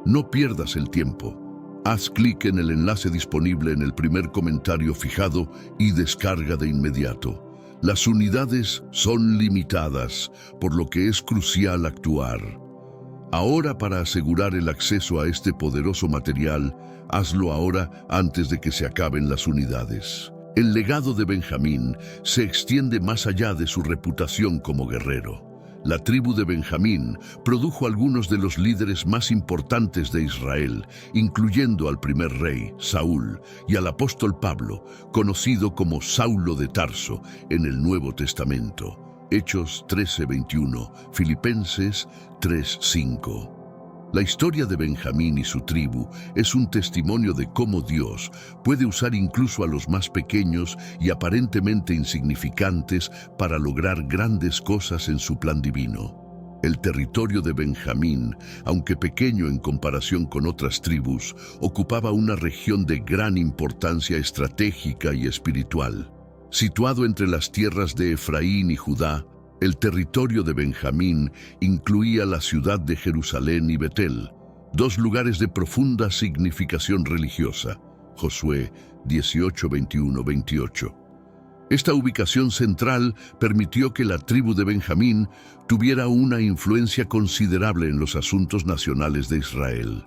No pierdas el tiempo. Haz clic en el enlace disponible en el primer comentario fijado y descarga de inmediato. Las unidades son limitadas, por lo que es crucial actuar. Ahora, para asegurar el acceso a este poderoso material, hazlo ahora antes de que se acaben las unidades. El legado de Benjamín se extiende más allá de su reputación como guerrero. La tribu de Benjamín produjo algunos de los líderes más importantes de Israel, incluyendo al primer rey, Saúl, y al apóstol Pablo, conocido como Saulo de Tarso en el Nuevo Testamento. Hechos 13:21, Filipenses 3:5. La historia de Benjamín y su tribu es un testimonio de cómo Dios puede usar incluso a los más pequeños y aparentemente insignificantes para lograr grandes cosas en su plan divino. El territorio de Benjamín, aunque pequeño en comparación con otras tribus, ocupaba una región de gran importancia estratégica y espiritual. Situado entre las tierras de Efraín y Judá, el territorio de Benjamín incluía la ciudad de Jerusalén y Betel, dos lugares de profunda significación religiosa. Josué 18:21-28. Esta ubicación central permitió que la tribu de Benjamín tuviera una influencia considerable en los asuntos nacionales de Israel.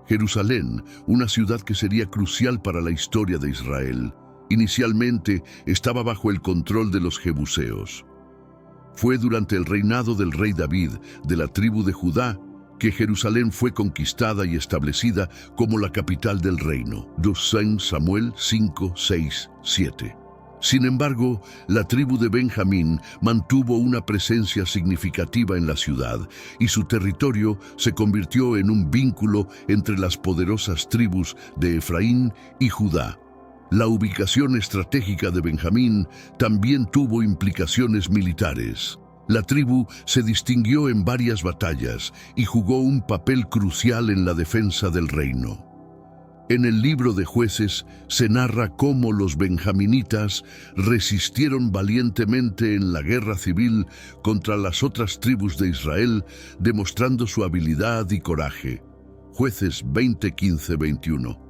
Jerusalén, una ciudad que sería crucial para la historia de Israel, inicialmente estaba bajo el control de los jebuseos. Fue durante el reinado del rey David de la tribu de Judá que Jerusalén fue conquistada y establecida como la capital del reino. 2 Samuel 5, 6, 7. Sin embargo, la tribu de Benjamín mantuvo una presencia significativa en la ciudad y su territorio se convirtió en un vínculo entre las poderosas tribus de Efraín y Judá. La ubicación estratégica de Benjamín también tuvo implicaciones militares. La tribu se distinguió en varias batallas y jugó un papel crucial en la defensa del reino. En el libro de Jueces se narra cómo los benjaminitas resistieron valientemente en la guerra civil contra las otras tribus de Israel, demostrando su habilidad y coraje. Jueces 20:15-21.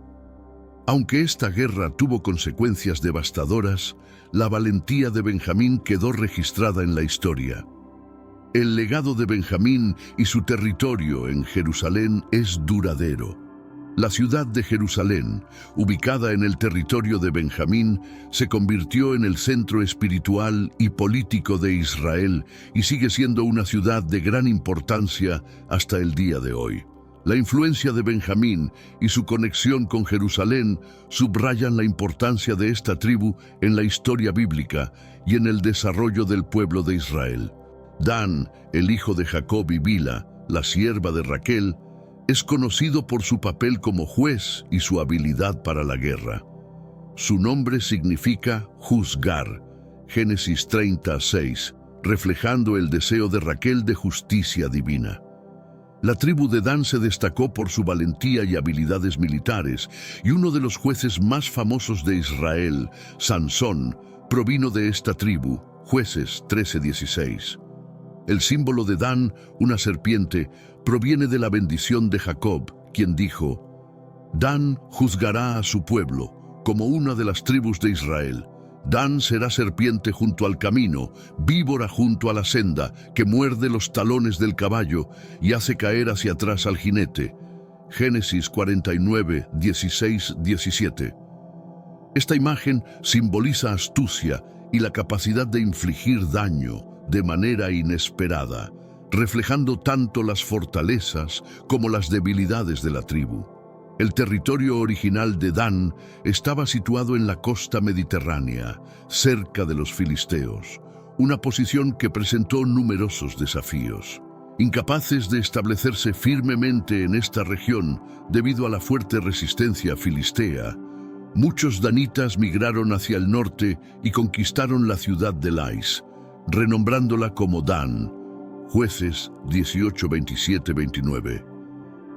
Aunque esta guerra tuvo consecuencias devastadoras, la valentía de Benjamín quedó registrada en la historia. El legado de Benjamín y su territorio en Jerusalén es duradero. La ciudad de Jerusalén, ubicada en el territorio de Benjamín, se convirtió en el centro espiritual y político de Israel y sigue siendo una ciudad de gran importancia hasta el día de hoy. La influencia de Benjamín y su conexión con Jerusalén subrayan la importancia de esta tribu en la historia bíblica y en el desarrollo del pueblo de Israel. Dan, el hijo de Jacob y Bila, la sierva de Raquel, es conocido por su papel como juez y su habilidad para la guerra. Su nombre significa juzgar, Génesis 30:6, reflejando el deseo de Raquel de justicia divina. La tribu de Dan se destacó por su valentía y habilidades militares, y uno de los jueces más famosos de Israel, Sansón, provino de esta tribu, Jueces 13:16. El símbolo de Dan, una serpiente, proviene de la bendición de Jacob, quien dijo: Dan juzgará a su pueblo, como una de las tribus de Israel. Dan será serpiente junto al camino, víbora junto a la senda, que muerde los talones del caballo y hace caer hacia atrás al jinete. Génesis 49:16-17. Esta imagen simboliza astucia y la capacidad de infligir daño de manera inesperada, reflejando tanto las fortalezas como las debilidades de la tribu. El territorio original de Dan estaba situado en la costa mediterránea, cerca de los filisteos, una posición que presentó numerosos desafíos. Incapaces de establecerse firmemente en esta región debido a la fuerte resistencia filistea, muchos danitas migraron hacia el norte y conquistaron la ciudad de Lais, renombrándola como Dan. Jueces 18:27-29.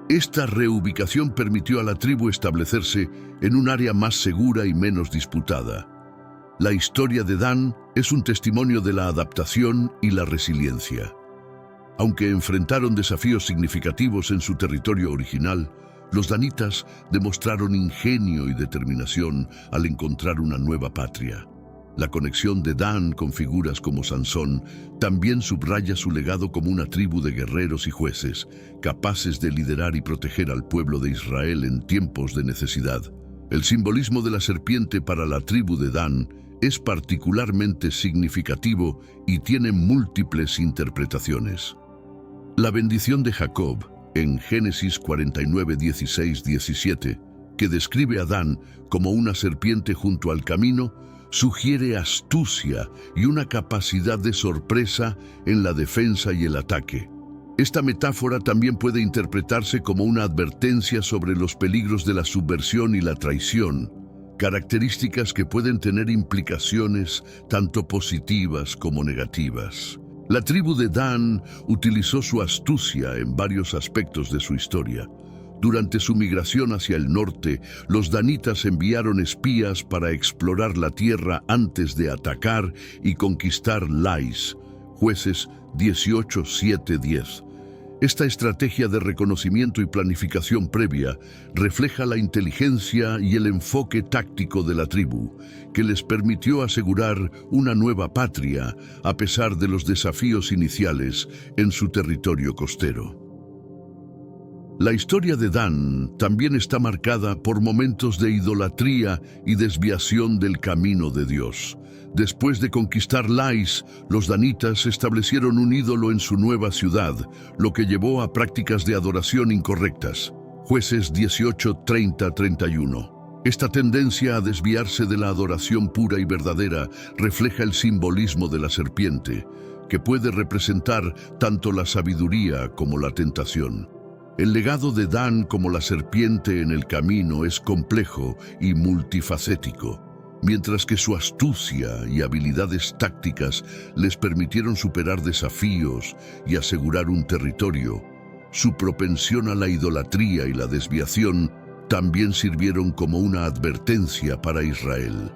Esta reubicación permitió a la tribu establecerse en un área más segura y menos disputada. La historia de Dan es un testimonio de la adaptación y la resiliencia. Aunque enfrentaron desafíos significativos en su territorio original, los danitas demostraron ingenio y determinación al encontrar una nueva patria. La conexión de Dan con figuras como Sansón también subraya su legado como una tribu de guerreros y jueces, capaces de liderar y proteger al pueblo de Israel en tiempos de necesidad. El simbolismo de la serpiente para la tribu de Dan es particularmente significativo y tiene múltiples interpretaciones. La bendición de Jacob, en Génesis 49:16-17, que describe a Dan como una serpiente junto al camino, sugiere astucia y una capacidad de sorpresa en la defensa y el ataque. Esta metáfora también puede interpretarse como una advertencia sobre los peligros de la subversión y la traición, características que pueden tener implicaciones tanto positivas como negativas. La tribu de Dan utilizó su astucia en varios aspectos de su historia. Durante su migración hacia el norte, los danitas enviaron espías para explorar la tierra antes de atacar y conquistar Lais. Jueces 18:7-10. Esta estrategia de reconocimiento y planificación previa refleja la inteligencia y el enfoque táctico de la tribu, que les permitió asegurar una nueva patria a pesar de los desafíos iniciales en su territorio costero. La historia de Dan también está marcada por momentos de idolatría y desviación del camino de Dios. Después de conquistar Lais, los danitas establecieron un ídolo en su nueva ciudad, lo que llevó a prácticas de adoración incorrectas. Jueces 18:30-31. Esta tendencia a desviarse de la adoración pura y verdadera refleja el simbolismo de la serpiente, que puede representar tanto la sabiduría como la tentación. El legado de Dan como la serpiente en el camino es complejo y multifacético. Mientras que su astucia y habilidades tácticas les permitieron superar desafíos y asegurar un territorio, su propensión a la idolatría y la desviación también sirvieron como una advertencia para Israel.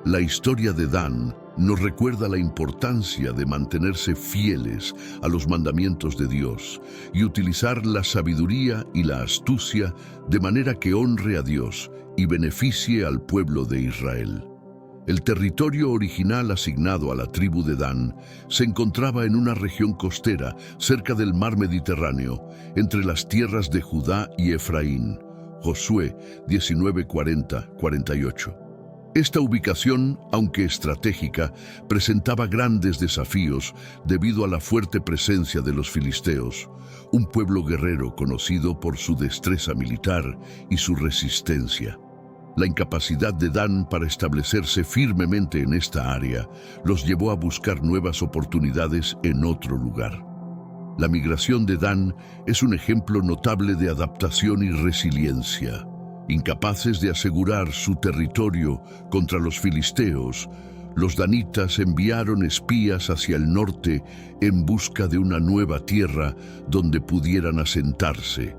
La historia de Dan nos recuerda la importancia de mantenerse fieles a los mandamientos de Dios y utilizar la sabiduría y la astucia de manera que honre a Dios y beneficie al pueblo de Israel. El territorio original asignado a la tribu de Dan se encontraba en una región costera cerca del mar Mediterráneo, entre las tierras de Judá y Efraín. Josué 19:40-48. Esta ubicación, aunque estratégica, presentaba grandes desafíos debido a la fuerte presencia de los filisteos, un pueblo guerrero conocido por su destreza militar y su resistencia. La incapacidad de Dan para establecerse firmemente en esta área los llevó a buscar nuevas oportunidades en otro lugar. La migración de Dan es un ejemplo notable de adaptación y resiliencia. Incapaces de asegurar su territorio contra los filisteos, los danitas enviaron espías hacia el norte en busca de una nueva tierra donde pudieran asentarse.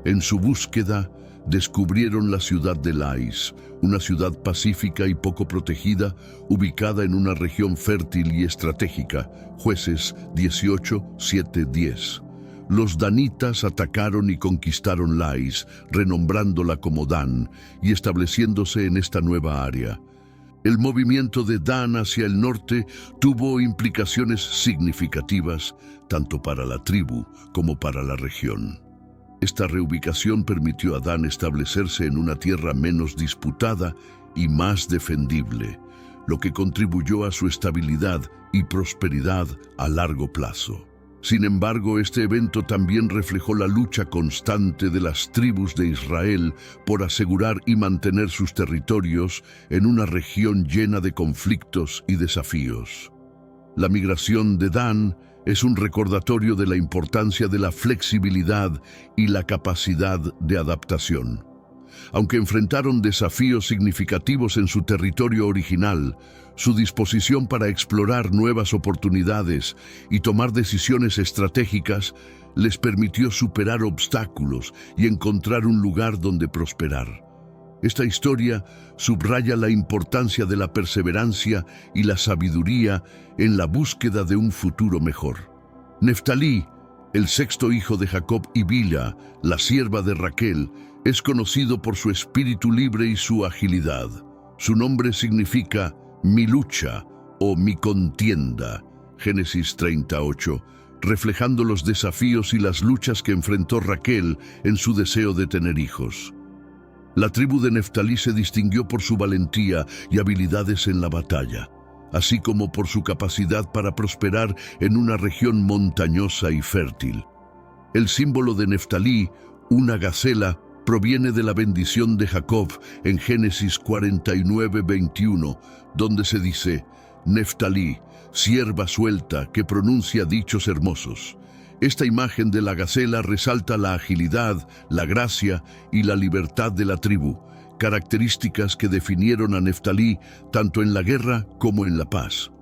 En su búsqueda, descubrieron la ciudad de Lais, una ciudad pacífica y poco protegida, ubicada en una región fértil y estratégica. Jueces 18:7-10. Los danitas atacaron y conquistaron Lais, renombrándola como Dan y estableciéndose en esta nueva área. El movimiento de Dan hacia el norte tuvo implicaciones significativas tanto para la tribu como para la región. Esta reubicación permitió a Dan establecerse en una tierra menos disputada y más defendible, lo que contribuyó a su estabilidad y prosperidad a largo plazo. Sin embargo, este evento también reflejó la lucha constante de las tribus de Israel por asegurar y mantener sus territorios en una región llena de conflictos y desafíos. La migración de Dan es un recordatorio de la importancia de la flexibilidad y la capacidad de adaptación. Aunque enfrentaron desafíos significativos en su territorio original, su disposición para explorar nuevas oportunidades y tomar decisiones estratégicas les permitió superar obstáculos y encontrar un lugar donde prosperar. Esta historia subraya la importancia de la perseverancia y la sabiduría en la búsqueda de un futuro mejor. Neftalí, el sexto hijo de Jacob, y Bilha, la sierva de Raquel, es conocido por su espíritu libre y su agilidad. Su nombre significa mi lucha o mi contienda, Génesis 38, reflejando los desafíos y las luchas que enfrentó Raquel en su deseo de tener hijos. La tribu de Neftalí se distinguió por su valentía y habilidades en la batalla, así como por su capacidad para prosperar en una región montañosa y fértil. El símbolo de Neftalí, una gacela, proviene de la bendición de Jacob en Génesis 49:21, donde se dice: Neftalí, sierva suelta que pronuncia dichos hermosos. Esta imagen de la gacela resalta la agilidad, la gracia y la libertad de la tribu, características que definieron a Neftalí tanto en la guerra como en la paz.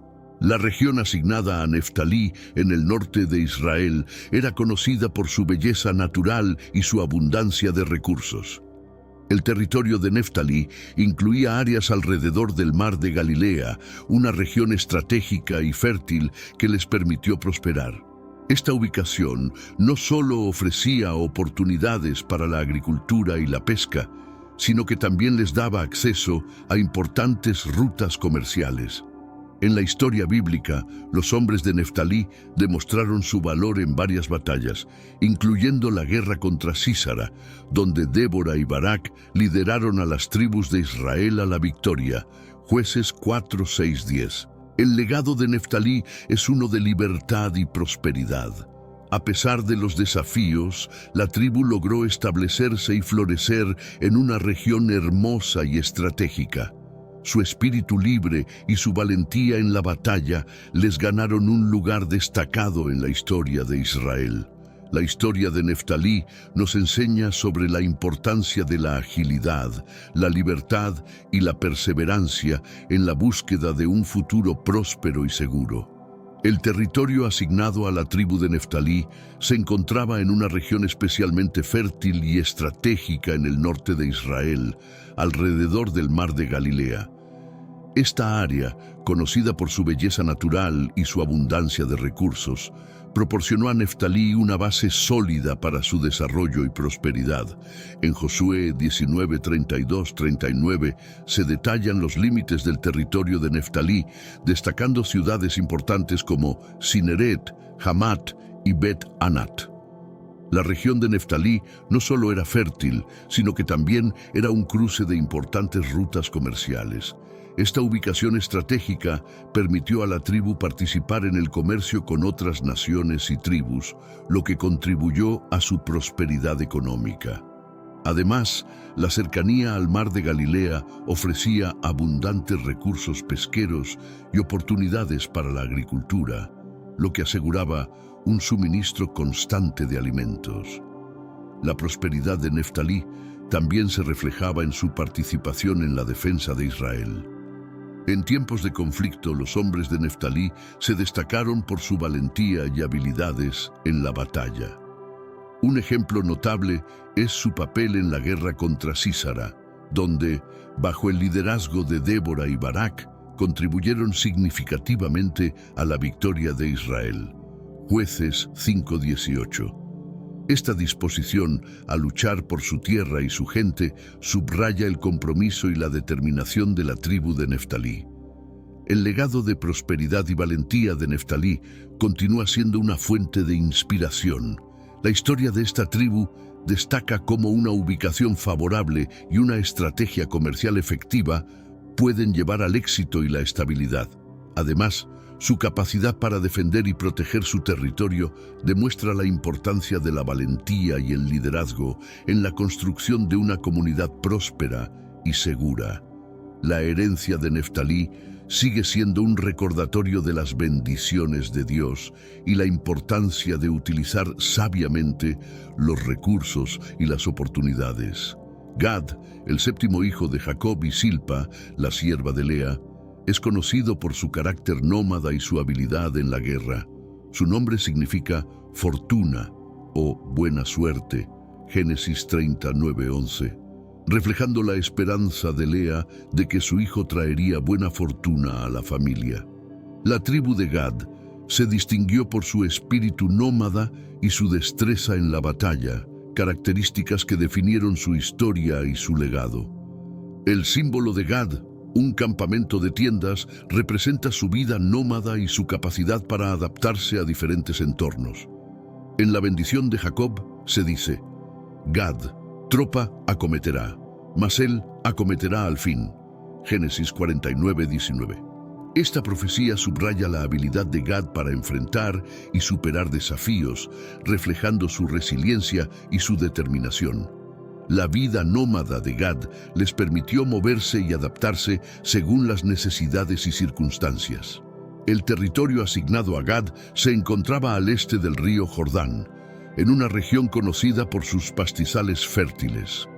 La región asignada a Neftalí en el norte de Israel era conocida por su belleza natural y su abundancia de recursos. El territorio de Neftalí incluía áreas alrededor del mar de Galilea, una región estratégica y fértil que les permitió prosperar. Esta ubicación no solo ofrecía oportunidades para la agricultura y la pesca, sino que también les daba acceso a importantes rutas comerciales. En la historia bíblica, los hombres de Neftalí demostraron su valor en varias batallas, incluyendo la guerra contra Sísara, donde Débora y Barak lideraron a las tribus de Israel a la victoria. Jueces 4:6-10. El legado de Neftalí es uno de libertad y prosperidad. A pesar de los desafíos, la tribu logró establecerse y florecer en una región hermosa y estratégica. Su espíritu libre y su valentía en la batalla les ganaron un lugar destacado en la historia de Israel. La historia de Neftalí nos enseña sobre la importancia de la agilidad, la libertad y la perseverancia en la búsqueda de un futuro próspero y seguro. El territorio asignado a la tribu de Neftalí se encontraba en una región especialmente fértil y estratégica en el norte de Israel, alrededor del mar de Galilea. Esta área, conocida por su belleza natural y su abundancia de recursos, proporcionó a Neftalí una base sólida para su desarrollo y prosperidad. En Josué 19:32-39 se detallan los límites del territorio de Neftalí, destacando ciudades importantes como Cineret, Hamat y Bet Anat. La región de Neftalí no solo era fértil, sino que también era un cruce de importantes rutas comerciales. Esta ubicación estratégica permitió a la tribu participar en el comercio con otras naciones y tribus, lo que contribuyó a su prosperidad económica. Además, la cercanía al mar de Galilea ofrecía abundantes recursos pesqueros y oportunidades para la agricultura, lo que aseguraba un suministro constante de alimentos. La prosperidad de Neftalí también se reflejaba en su participación en la defensa de Israel. En tiempos de conflicto, los hombres de Neftalí se destacaron por su valentía y habilidades en la batalla. Un ejemplo notable es su papel en la guerra contra Sísara, donde, bajo el liderazgo de Débora y Barak, contribuyeron significativamente a la victoria de Israel. Jueces 5:18. Esta disposición a luchar por su tierra y su gente subraya el compromiso y la determinación de la tribu de Neftalí. El legado de prosperidad y valentía de Neftalí continúa siendo una fuente de inspiración. La historia de esta tribu destaca cómo una ubicación favorable y una estrategia comercial efectiva pueden llevar al éxito y la estabilidad. Además, su capacidad para defender y proteger su territorio demuestra la importancia de la valentía y el liderazgo en la construcción de una comunidad próspera y segura. La herencia de Neftalí sigue siendo un recordatorio de las bendiciones de Dios y la importancia de utilizar sabiamente los recursos y las oportunidades. Gad, el séptimo hijo de Jacob y Silpa, la sierva de Lea, es conocido por su carácter nómada y su habilidad en la guerra. Su nombre significa fortuna o buena suerte, Génesis 39:11, reflejando la esperanza de Lea de que su hijo traería buena fortuna a la familia. La tribu de Gad se distinguió por su espíritu nómada y su destreza en la batalla, características que definieron su historia y su legado. El símbolo de Gad, un campamento de tiendas, representa su vida nómada y su capacidad para adaptarse a diferentes entornos. En la bendición de Jacob se dice: Gad, tropa acometerá, mas él acometerá al fin. Génesis 49:19. Esta profecía subraya la habilidad de Gad para enfrentar y superar desafíos, reflejando su resiliencia y su determinación. La vida nómada de Gad les permitió moverse y adaptarse según las necesidades y circunstancias. El territorio asignado a Gad se encontraba al este del río Jordán, en una región conocida por sus pastizales fértiles.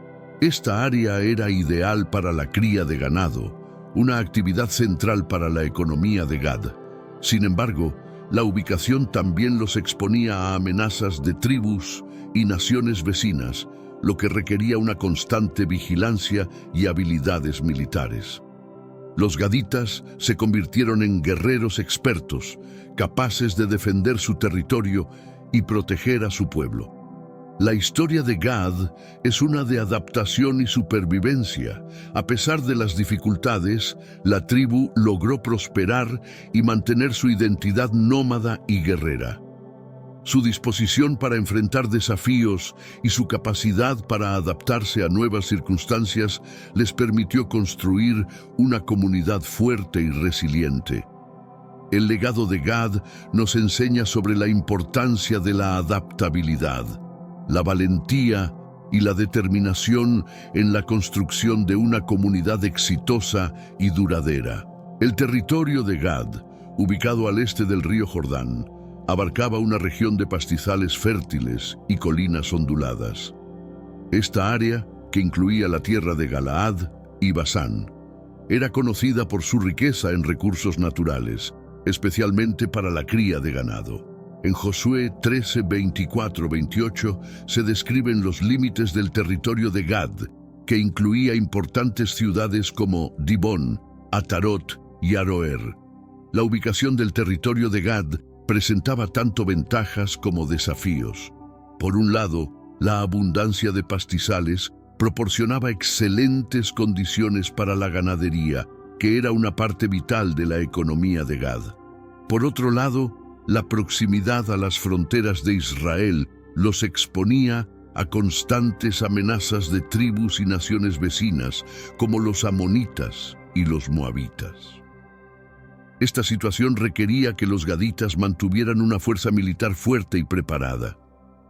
Esta área era ideal para la cría de ganado, una actividad central para la economía de Gad. Sin embargo, la ubicación también los exponía a amenazas de tribus y naciones vecinas, lo que requería una constante vigilancia y habilidades militares. Los gaditas se convirtieron en guerreros expertos, capaces de defender su territorio y proteger a su pueblo. La historia de Gad es una de adaptación y supervivencia. A pesar de las dificultades, la tribu logró prosperar y mantener su identidad nómada y guerrera. Su disposición para enfrentar desafíos y su capacidad para adaptarse a nuevas circunstancias les permitió construir una comunidad fuerte y resiliente. El legado de Gad nos enseña sobre la importancia de la adaptabilidad, la valentía y la determinación en la construcción de una comunidad exitosa y duradera. El territorio de Gad, ubicado al este del río Jordán, abarcaba una región de pastizales fértiles y colinas onduladas. Esta área, que incluía la tierra de Galaad y Basán, era conocida por su riqueza en recursos naturales, especialmente para la cría de ganado. En Josué 13, 24-28 se describen los límites del territorio de Gad, que incluía importantes ciudades como Dibón, Atarot y Aroer. La ubicación del territorio de Gad presentaba tanto ventajas como desafíos. Por un lado, la abundancia de pastizales proporcionaba excelentes condiciones para la ganadería, que era una parte vital de la economía de Gad. Por otro lado, la proximidad a las fronteras de Israel los exponía a constantes amenazas de tribus y naciones vecinas como los amonitas y los moabitas. Esta situación requería que los gaditas mantuvieran una fuerza militar fuerte y preparada.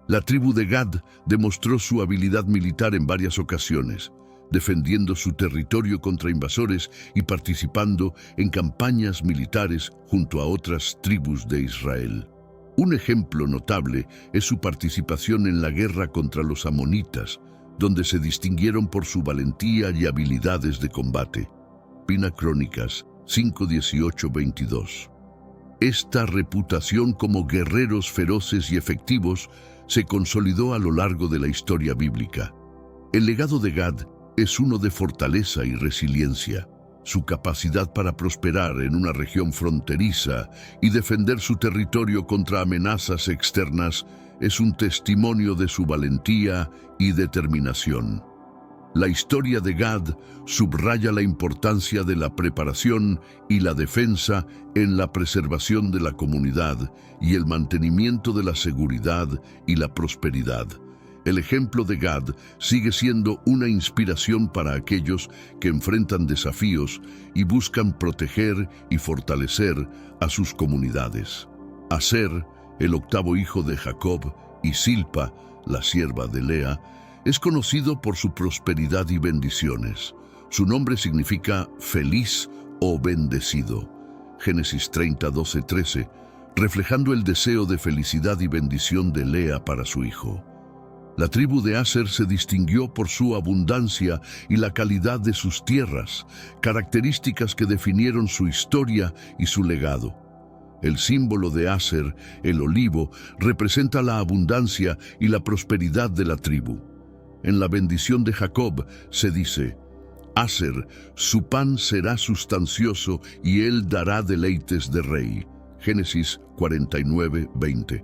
La tribu de Gad demostró su habilidad militar en varias ocasiones, defendiendo su territorio contra invasores y participando en campañas militares junto a otras tribus de Israel. Un ejemplo notable es su participación en la guerra contra los amonitas, donde se distinguieron por su valentía y habilidades de combate. Pina Crónicas 5:18-22. Esta reputación como guerreros feroces y efectivos se consolidó a lo largo de la historia bíblica. El legado de Gad es uno de fortaleza y resiliencia. Su capacidad para prosperar en una región fronteriza y defender su territorio contra amenazas externas es un testimonio de su valentía y determinación. La historia de Gad subraya la importancia de la preparación y la defensa en la preservación de la comunidad y el mantenimiento de la seguridad y la prosperidad. El ejemplo de Gad sigue siendo una inspiración para aquellos que enfrentan desafíos y buscan proteger y fortalecer a sus comunidades. Aser, el octavo hijo de Jacob, y Silpa, la sierva de Lea, es conocido por su prosperidad y bendiciones. Su nombre significa feliz o bendecido. Génesis 30:12-13, reflejando el deseo de felicidad y bendición de Lea para su hijo. La tribu de Aser se distinguió por su abundancia y la calidad de sus tierras, características que definieron su historia y su legado. El símbolo de Aser, el olivo, representa la abundancia y la prosperidad de la tribu. En la bendición de Jacob se dice: Aser, su pan será sustancioso y él dará deleites de rey. Génesis 49:20.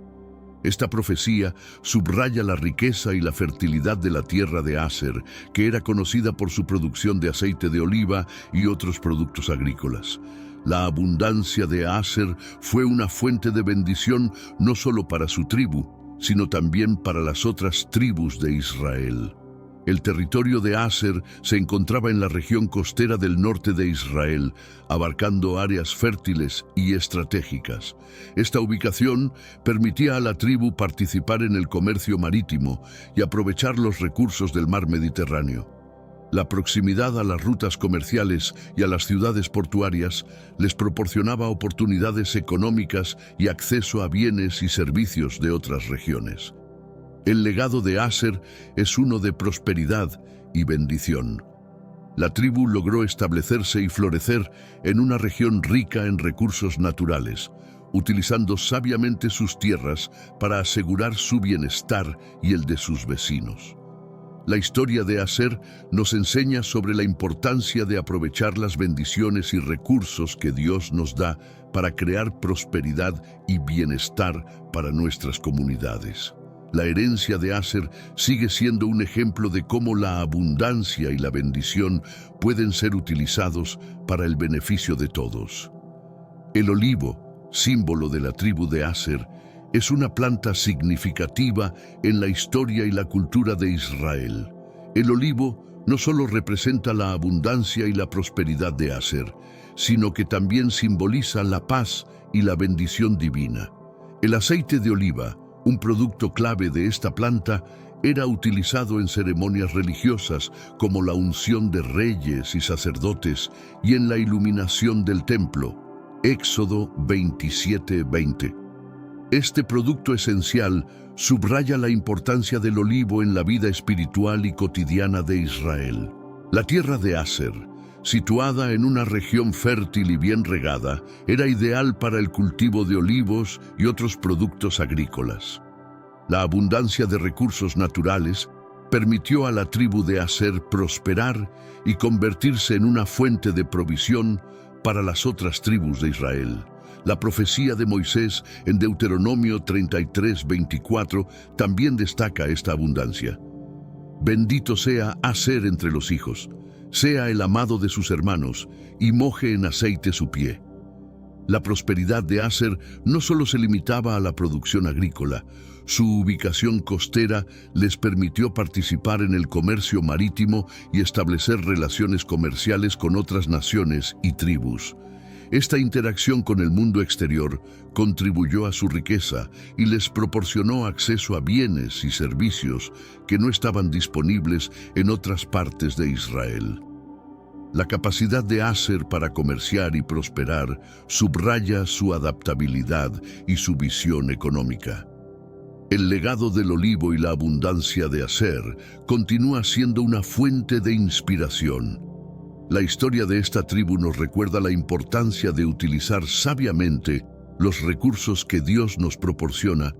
Esta profecía subraya la riqueza y la fertilidad de la tierra de Aser, que era conocida por su producción de aceite de oliva y otros productos agrícolas. La abundancia de Aser fue una fuente de bendición no solo para su tribu, sino también para las otras tribus de Israel. El territorio de Aser se encontraba en la región costera del norte de Israel, abarcando áreas fértiles y estratégicas. Esta ubicación permitía a la tribu participar en el comercio marítimo y aprovechar los recursos del mar Mediterráneo. La proximidad a las rutas comerciales y a las ciudades portuarias les proporcionaba oportunidades económicas y acceso a bienes y servicios de otras regiones. El legado de Aser es uno de prosperidad y bendición. La tribu logró establecerse y florecer en una región rica en recursos naturales, utilizando sabiamente sus tierras para asegurar su bienestar y el de sus vecinos. La historia de Aser nos enseña sobre la importancia de aprovechar las bendiciones y recursos que Dios nos da para crear prosperidad y bienestar para nuestras comunidades. La herencia de Aser sigue siendo un ejemplo de cómo la abundancia y la bendición pueden ser utilizados para el beneficio de todos. El olivo, símbolo de la tribu de Aser, es una planta significativa en la historia y la cultura de Israel. El olivo no solo representa la abundancia y la prosperidad de Aser, sino que también simboliza la paz y la bendición divina. El aceite de oliva, un producto clave de esta planta, era utilizado en ceremonias religiosas como la unción de reyes y sacerdotes y en la iluminación del templo. Éxodo 27:20. Este producto esencial subraya la importancia del olivo en la vida espiritual y cotidiana de Israel. La tierra de Aser, situada en una región fértil y bien regada, era ideal para el cultivo de olivos y otros productos agrícolas. La abundancia de recursos naturales permitió a la tribu de Aser prosperar y convertirse en una fuente de provisión para las otras tribus de Israel. La profecía de Moisés en Deuteronomio 33:24 también destaca esta abundancia. Bendito sea Aser entre los hijos, sea el amado de sus hermanos, y moje en aceite su pie. La prosperidad de Aser no solo se limitaba a la producción agrícola. Su ubicación costera les permitió participar en el comercio marítimo y establecer relaciones comerciales con otras naciones y tribus. Esta interacción con el mundo exterior contribuyó a su riqueza y les proporcionó acceso a bienes y servicios que no estaban disponibles en otras partes de Israel. La capacidad de Aser para comerciar y prosperar subraya su adaptabilidad y su visión económica. El legado del olivo y la abundancia de Aser continúa siendo una fuente de inspiración. La historia de esta tribu nos recuerda la importancia de utilizar sabiamente los recursos que Dios nos proporciona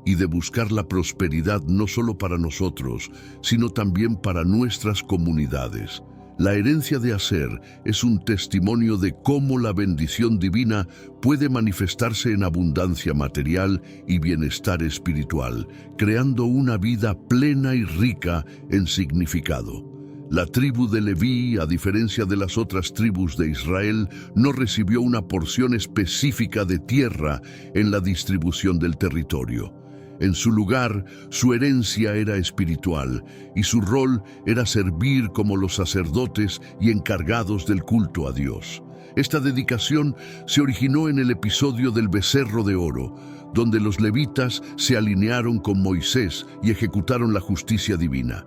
y de buscar la prosperidad no solo para nosotros, sino también para nuestras comunidades. La herencia de Aser es un testimonio de cómo la bendición divina puede manifestarse en abundancia material y bienestar espiritual, creando una vida plena y rica en significado. La tribu de Leví, a diferencia de las otras tribus de Israel, no recibió una porción específica de tierra en la distribución del territorio. En su lugar, su herencia era espiritual y su rol era servir como los sacerdotes y encargados del culto a Dios. Esta dedicación se originó en el episodio del becerro de oro, donde los levitas se alinearon con Moisés y ejecutaron la justicia divina.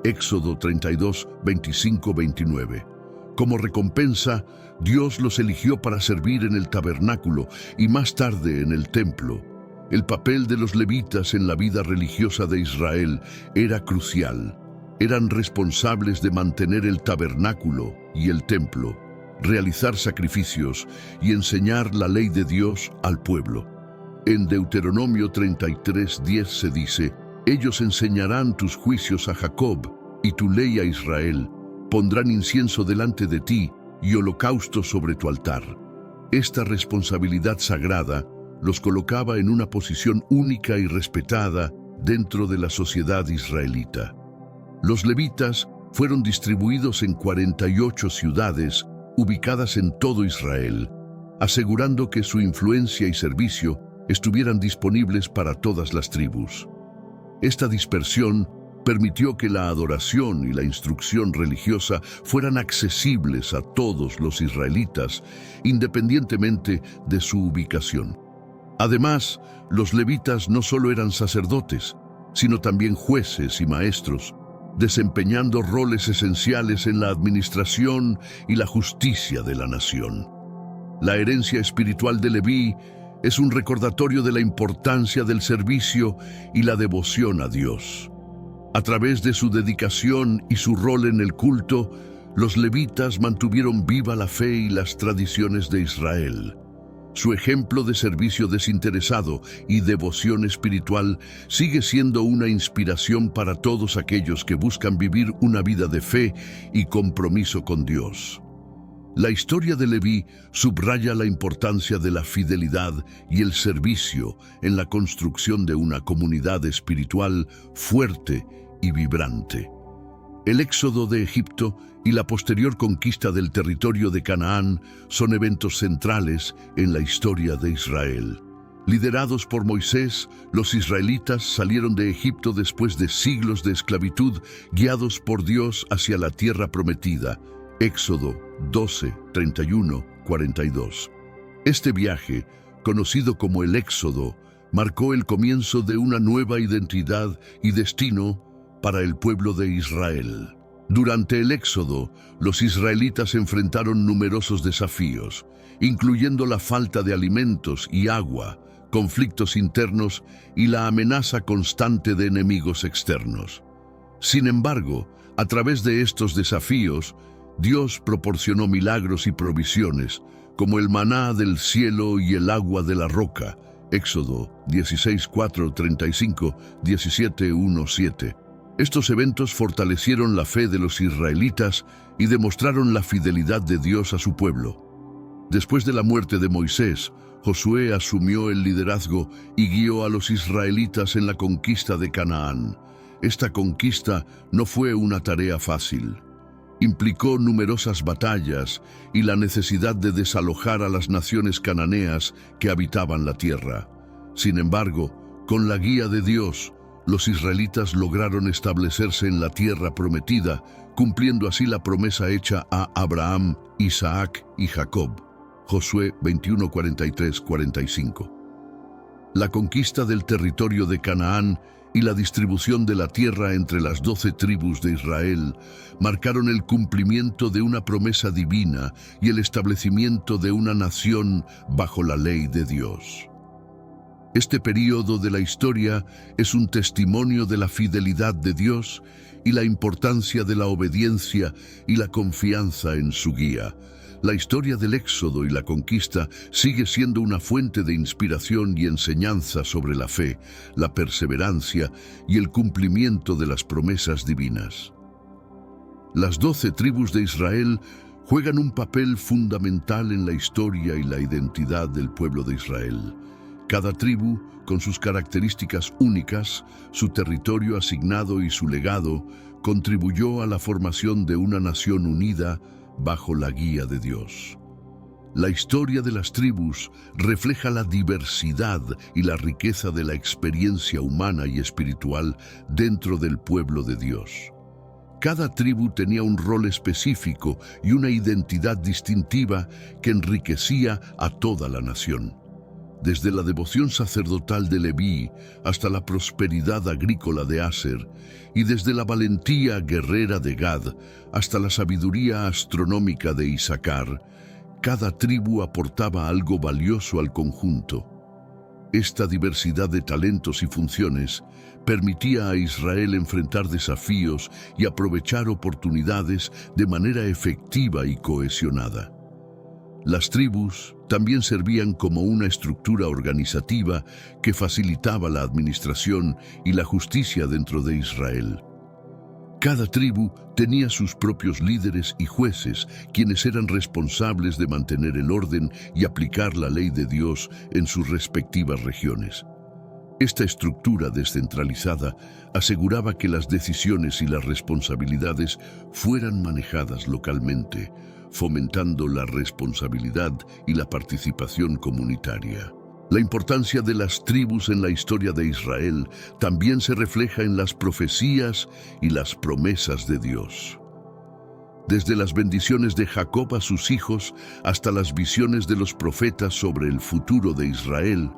Éxodo 32, 25-29. Como recompensa, Dios los eligió para servir en el tabernáculo y más tarde en el templo. El papel de los levitas en la vida religiosa de Israel era crucial. Eran responsables de mantener el tabernáculo y el templo, realizar sacrificios y enseñar la ley de Dios al pueblo. En Deuteronomio 33:10 se dice: «Ellos enseñarán tus juicios a Jacob y tu ley a Israel. Pondrán incienso delante de ti y holocausto sobre tu altar». Esta responsabilidad sagrada los colocaba en una posición única y respetada dentro de la sociedad israelita. Los levitas fueron distribuidos en 48 ciudades ubicadas en todo Israel, asegurando que su influencia y servicio estuvieran disponibles para todas las tribus. Esta dispersión permitió que la adoración y la instrucción religiosa fueran accesibles a todos los israelitas, independientemente de su ubicación. Además, los levitas no solo eran sacerdotes, sino también jueces y maestros, desempeñando roles esenciales en la administración y la justicia de la nación. La herencia espiritual de Leví es un recordatorio de la importancia del servicio y la devoción a Dios. A través de su dedicación y su rol en el culto, los levitas mantuvieron viva la fe y las tradiciones de Israel. Su ejemplo de servicio desinteresado y devoción espiritual sigue siendo una inspiración para todos aquellos que buscan vivir una vida de fe y compromiso con Dios. La historia de Leví subraya la importancia de la fidelidad y el servicio en la construcción de una comunidad espiritual fuerte y vibrante. El éxodo de Egipto y la posterior conquista del territorio de Canaán son eventos centrales en la historia de Israel. Liderados por Moisés, los israelitas salieron de Egipto después de siglos de esclavitud, guiados por Dios hacia la tierra prometida. Éxodo 12, 31, 42. Este viaje, conocido como el Éxodo, marcó el comienzo de una nueva identidad y destino para el pueblo de Israel. Durante el Éxodo, los israelitas enfrentaron numerosos desafíos, incluyendo la falta de alimentos y agua, conflictos internos y la amenaza constante de enemigos externos. Sin embargo, a través de estos desafíos, Dios proporcionó milagros y provisiones, como el maná del cielo y el agua de la roca. Éxodo 16:4, 35, 17:1-7. Estos eventos fortalecieron la fe de los israelitas y demostraron la fidelidad de Dios a su pueblo. Después de la muerte de Moisés, Josué asumió el liderazgo y guió a los israelitas en la conquista de Canaán. Esta conquista no fue una tarea fácil. Implicó numerosas batallas y la necesidad de desalojar a las naciones cananeas que habitaban la tierra. Sin embargo, con la guía de Dios, los israelitas lograron establecerse en la tierra prometida, cumpliendo así la promesa hecha a Abraham, Isaac y Jacob. Josué 21, 43, 45. La conquista del territorio de Canaán y la distribución de la tierra entre las 12 tribus de Israel marcaron el cumplimiento de una promesa divina y el establecimiento de una nación bajo la ley de Dios. Este período de la historia es un testimonio de la fidelidad de Dios y la importancia de la obediencia y la confianza en su guía. La historia del Éxodo y la conquista sigue siendo una fuente de inspiración y enseñanza sobre la fe, la perseverancia y el cumplimiento de las promesas divinas. Las 12 tribus de Israel juegan un papel fundamental en la historia y la identidad del pueblo de Israel. Cada tribu, con sus características únicas, su territorio asignado y su legado, contribuyó a la formación de una nación unida bajo la guía de Dios. La historia de las tribus refleja la diversidad y la riqueza de la experiencia humana y espiritual dentro del pueblo de Dios. Cada tribu tenía un rol específico y una identidad distintiva que enriquecía a toda la nación. Desde la devoción sacerdotal de Leví hasta la prosperidad agrícola de Aser, y desde la valentía guerrera de Gad hasta la sabiduría astronómica de Isaacar, cada tribu aportaba algo valioso al conjunto. Esta diversidad de talentos y funciones permitía a Israel enfrentar desafíos y aprovechar oportunidades de manera efectiva y cohesionada. Las tribus también servían como una estructura organizativa que facilitaba la administración y la justicia dentro de Israel. Cada tribu tenía sus propios líderes y jueces, quienes eran responsables de mantener el orden y aplicar la ley de Dios en sus respectivas regiones. Esta estructura descentralizada aseguraba que las decisiones y las responsabilidades fueran manejadas localmente, fomentando la responsabilidad y la participación comunitaria. La importancia de las tribus en la historia de Israel también se refleja en las profecías y las promesas de Dios. Desde las bendiciones de Jacob a sus hijos hasta las visiones de los profetas sobre el futuro de Israel,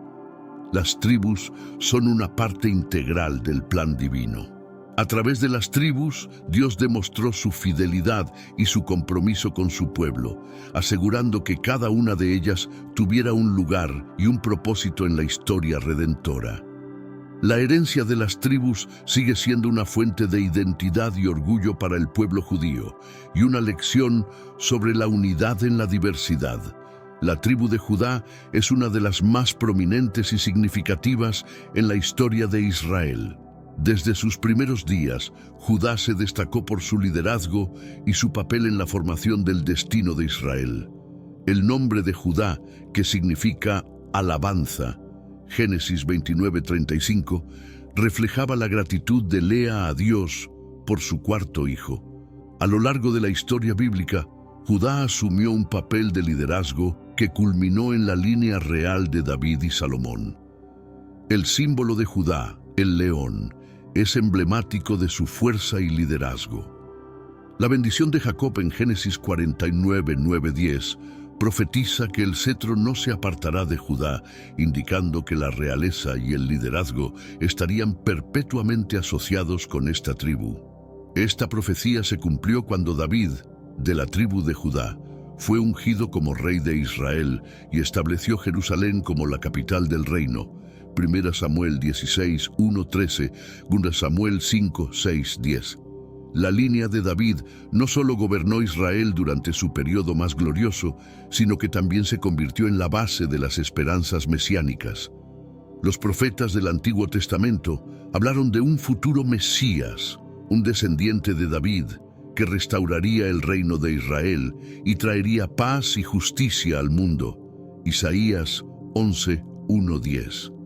las tribus son una parte integral del plan divino. A través de las tribus, Dios demostró su fidelidad y su compromiso con su pueblo, asegurando que cada una de ellas tuviera un lugar y un propósito en la historia redentora. La herencia de las tribus sigue siendo una fuente de identidad y orgullo para el pueblo judío, y una lección sobre la unidad en la diversidad. La tribu de Judá es una de las más prominentes y significativas en la historia de Israel. Desde sus primeros días, Judá se destacó por su liderazgo y su papel en la formación del destino de Israel. El nombre de Judá, que significa alabanza, Génesis 29:35, reflejaba la gratitud de Lea a Dios por su cuarto hijo. A lo largo de la historia bíblica, Judá asumió un papel de liderazgo que culminó en la línea real de David y Salomón. El símbolo de Judá, el león, es emblemático de su fuerza y liderazgo. La bendición de Jacob en Génesis 49, 9-10 profetiza que el cetro no se apartará de Judá, indicando que la realeza y el liderazgo estarían perpetuamente asociados con esta tribu. Esta profecía se cumplió cuando David, de la tribu de Judá, fue ungido como rey de Israel y estableció Jerusalén como la capital del reino. 1 Samuel 16, 1-13, 2 Samuel 5, 6, 10. La línea de David no solo gobernó Israel durante su periodo más glorioso, sino que también se convirtió en la base de las esperanzas mesiánicas. Los profetas del Antiguo Testamento hablaron de un futuro Mesías, un descendiente de David, que restauraría el reino de Israel y traería paz y justicia al mundo. Isaías 11, 1-10.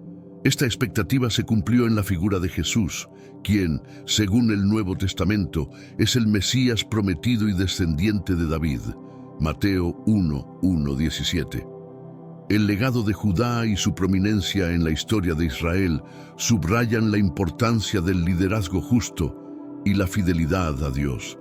Esta expectativa se cumplió en la figura de Jesús, quien, según el Nuevo Testamento, es el Mesías prometido y descendiente de David. Mateo 1:17. El legado de Judá y su prominencia en la historia de Israel subrayan la importancia del liderazgo justo y la fidelidad a Dios.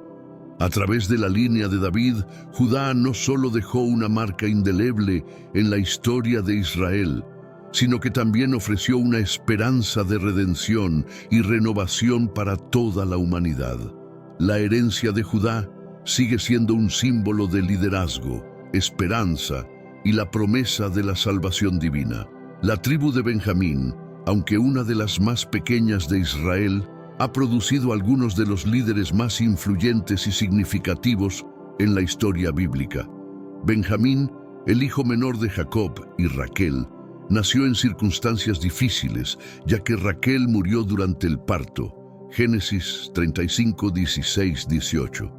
A través de la línea de David, Judá no solo dejó una marca indeleble en la historia de Israel, sino que también ofreció una esperanza de redención y renovación para toda la humanidad. La herencia de Judá sigue siendo un símbolo de liderazgo, esperanza y la promesa de la salvación divina. La tribu de Benjamín, aunque una de las más pequeñas de Israel, ha producido algunos de los líderes más influyentes y significativos en la historia bíblica. Benjamín, el hijo menor de Jacob y Raquel, nació en circunstancias difíciles, ya que Raquel murió durante el parto. Génesis 35:16-18.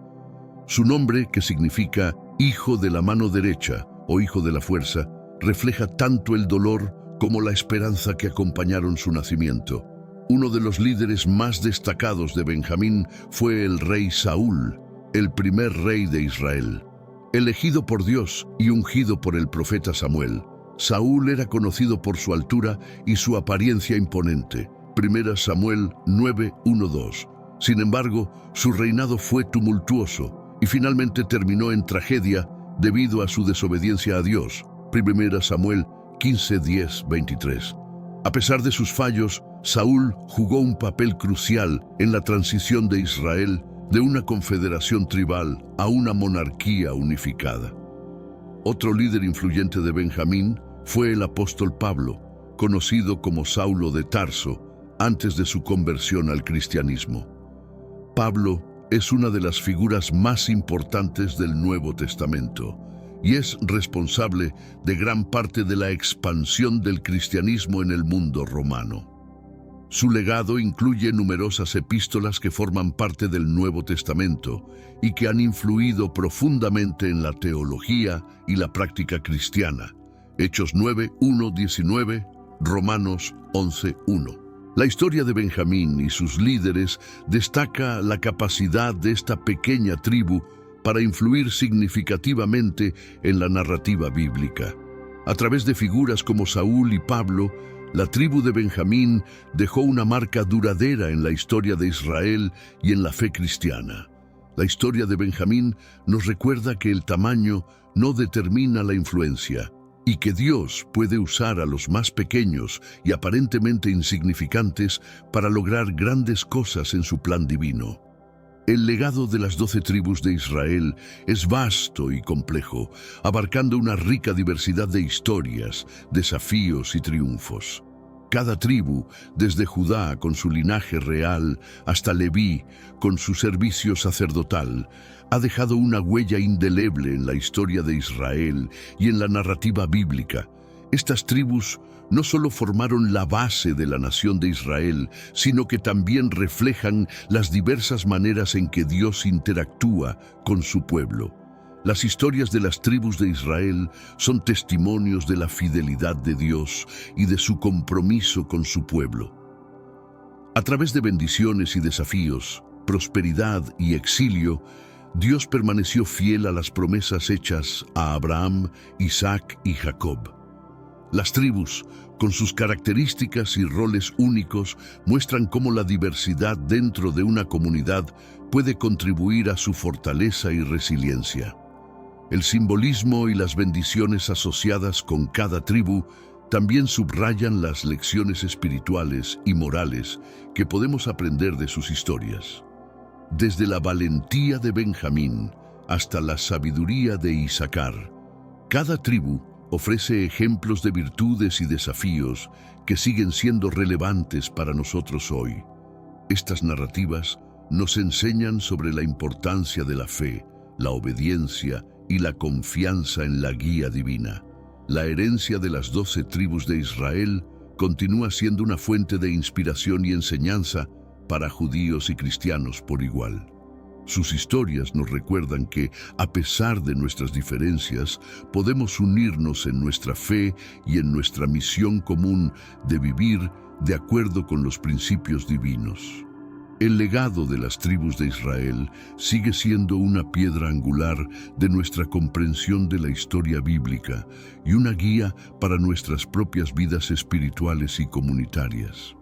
Su nombre, que significa hijo de la mano derecha o hijo de la fuerza, refleja tanto el dolor como la esperanza que acompañaron su nacimiento. Uno de los líderes más destacados de Benjamín fue el rey Saúl, el primer rey de Israel. Elegido por Dios y ungido por el profeta Samuel, Saúl era conocido por su altura y su apariencia imponente. 1 Samuel 9:1-2. Sin embargo, su reinado fue tumultuoso y finalmente terminó en tragedia debido a su desobediencia a Dios. 1 Samuel 15:10-23. A pesar de sus fallos, Saúl jugó un papel crucial en la transición de Israel de una confederación tribal a una monarquía unificada. Otro líder influyente de Benjamín fue el apóstol Pablo, conocido como Saulo de Tarso, antes de su conversión al cristianismo. Pablo es una de las figuras más importantes del Nuevo Testamento y es responsable de gran parte de la expansión del cristianismo en el mundo romano. Su legado incluye numerosas epístolas que forman parte del Nuevo Testamento y que han influido profundamente en la teología y la práctica cristiana. Hechos 9:1-19, Romanos 11:1. La historia de Benjamín y sus líderes destaca la capacidad de esta pequeña tribu para influir significativamente en la narrativa bíblica. A través de figuras como Saúl y Pablo, la tribu de Benjamín dejó una marca duradera en la historia de Israel y en la fe cristiana. La historia de Benjamín nos recuerda que el tamaño no determina la influencia y que Dios puede usar a los más pequeños y aparentemente insignificantes para lograr grandes cosas en su plan divino. El legado de las 12 tribus de Israel es vasto y complejo, abarcando una rica diversidad de historias, desafíos y triunfos. Cada tribu, desde Judá con su linaje real hasta Leví con su servicio sacerdotal, ha dejado una huella indeleble en la historia de Israel y en la narrativa bíblica. Estas tribus no solo formaron la base de la nación de Israel, sino que también reflejan las diversas maneras en que Dios interactúa con su pueblo. Las historias de las tribus de Israel son testimonios de la fidelidad de Dios y de su compromiso con su pueblo. A través de bendiciones y desafíos, prosperidad y exilio, Dios permaneció fiel a las promesas hechas a Abraham, Isaac y Jacob. Las tribus, con sus características y roles únicos, muestran cómo la diversidad dentro de una comunidad puede contribuir a su fortaleza y resiliencia. El simbolismo y las bendiciones asociadas con cada tribu también subrayan las lecciones espirituales y morales que podemos aprender de sus historias. Desde la valentía de Benjamín hasta la sabiduría de Isaacar, cada tribu ofrece ejemplos de virtudes y desafíos que siguen siendo relevantes para nosotros hoy. Estas narrativas nos enseñan sobre la importancia de la fe, la obediencia y la confianza en la guía divina. La herencia de las 12 tribus de Israel continúa siendo una fuente de inspiración y enseñanza para judíos y cristianos por igual. Sus historias nos recuerdan que, a pesar de nuestras diferencias, podemos unirnos en nuestra fe y en nuestra misión común de vivir de acuerdo con los principios divinos. El legado de las tribus de Israel sigue siendo una piedra angular de nuestra comprensión de la historia bíblica y una guía para nuestras propias vidas espirituales y comunitarias.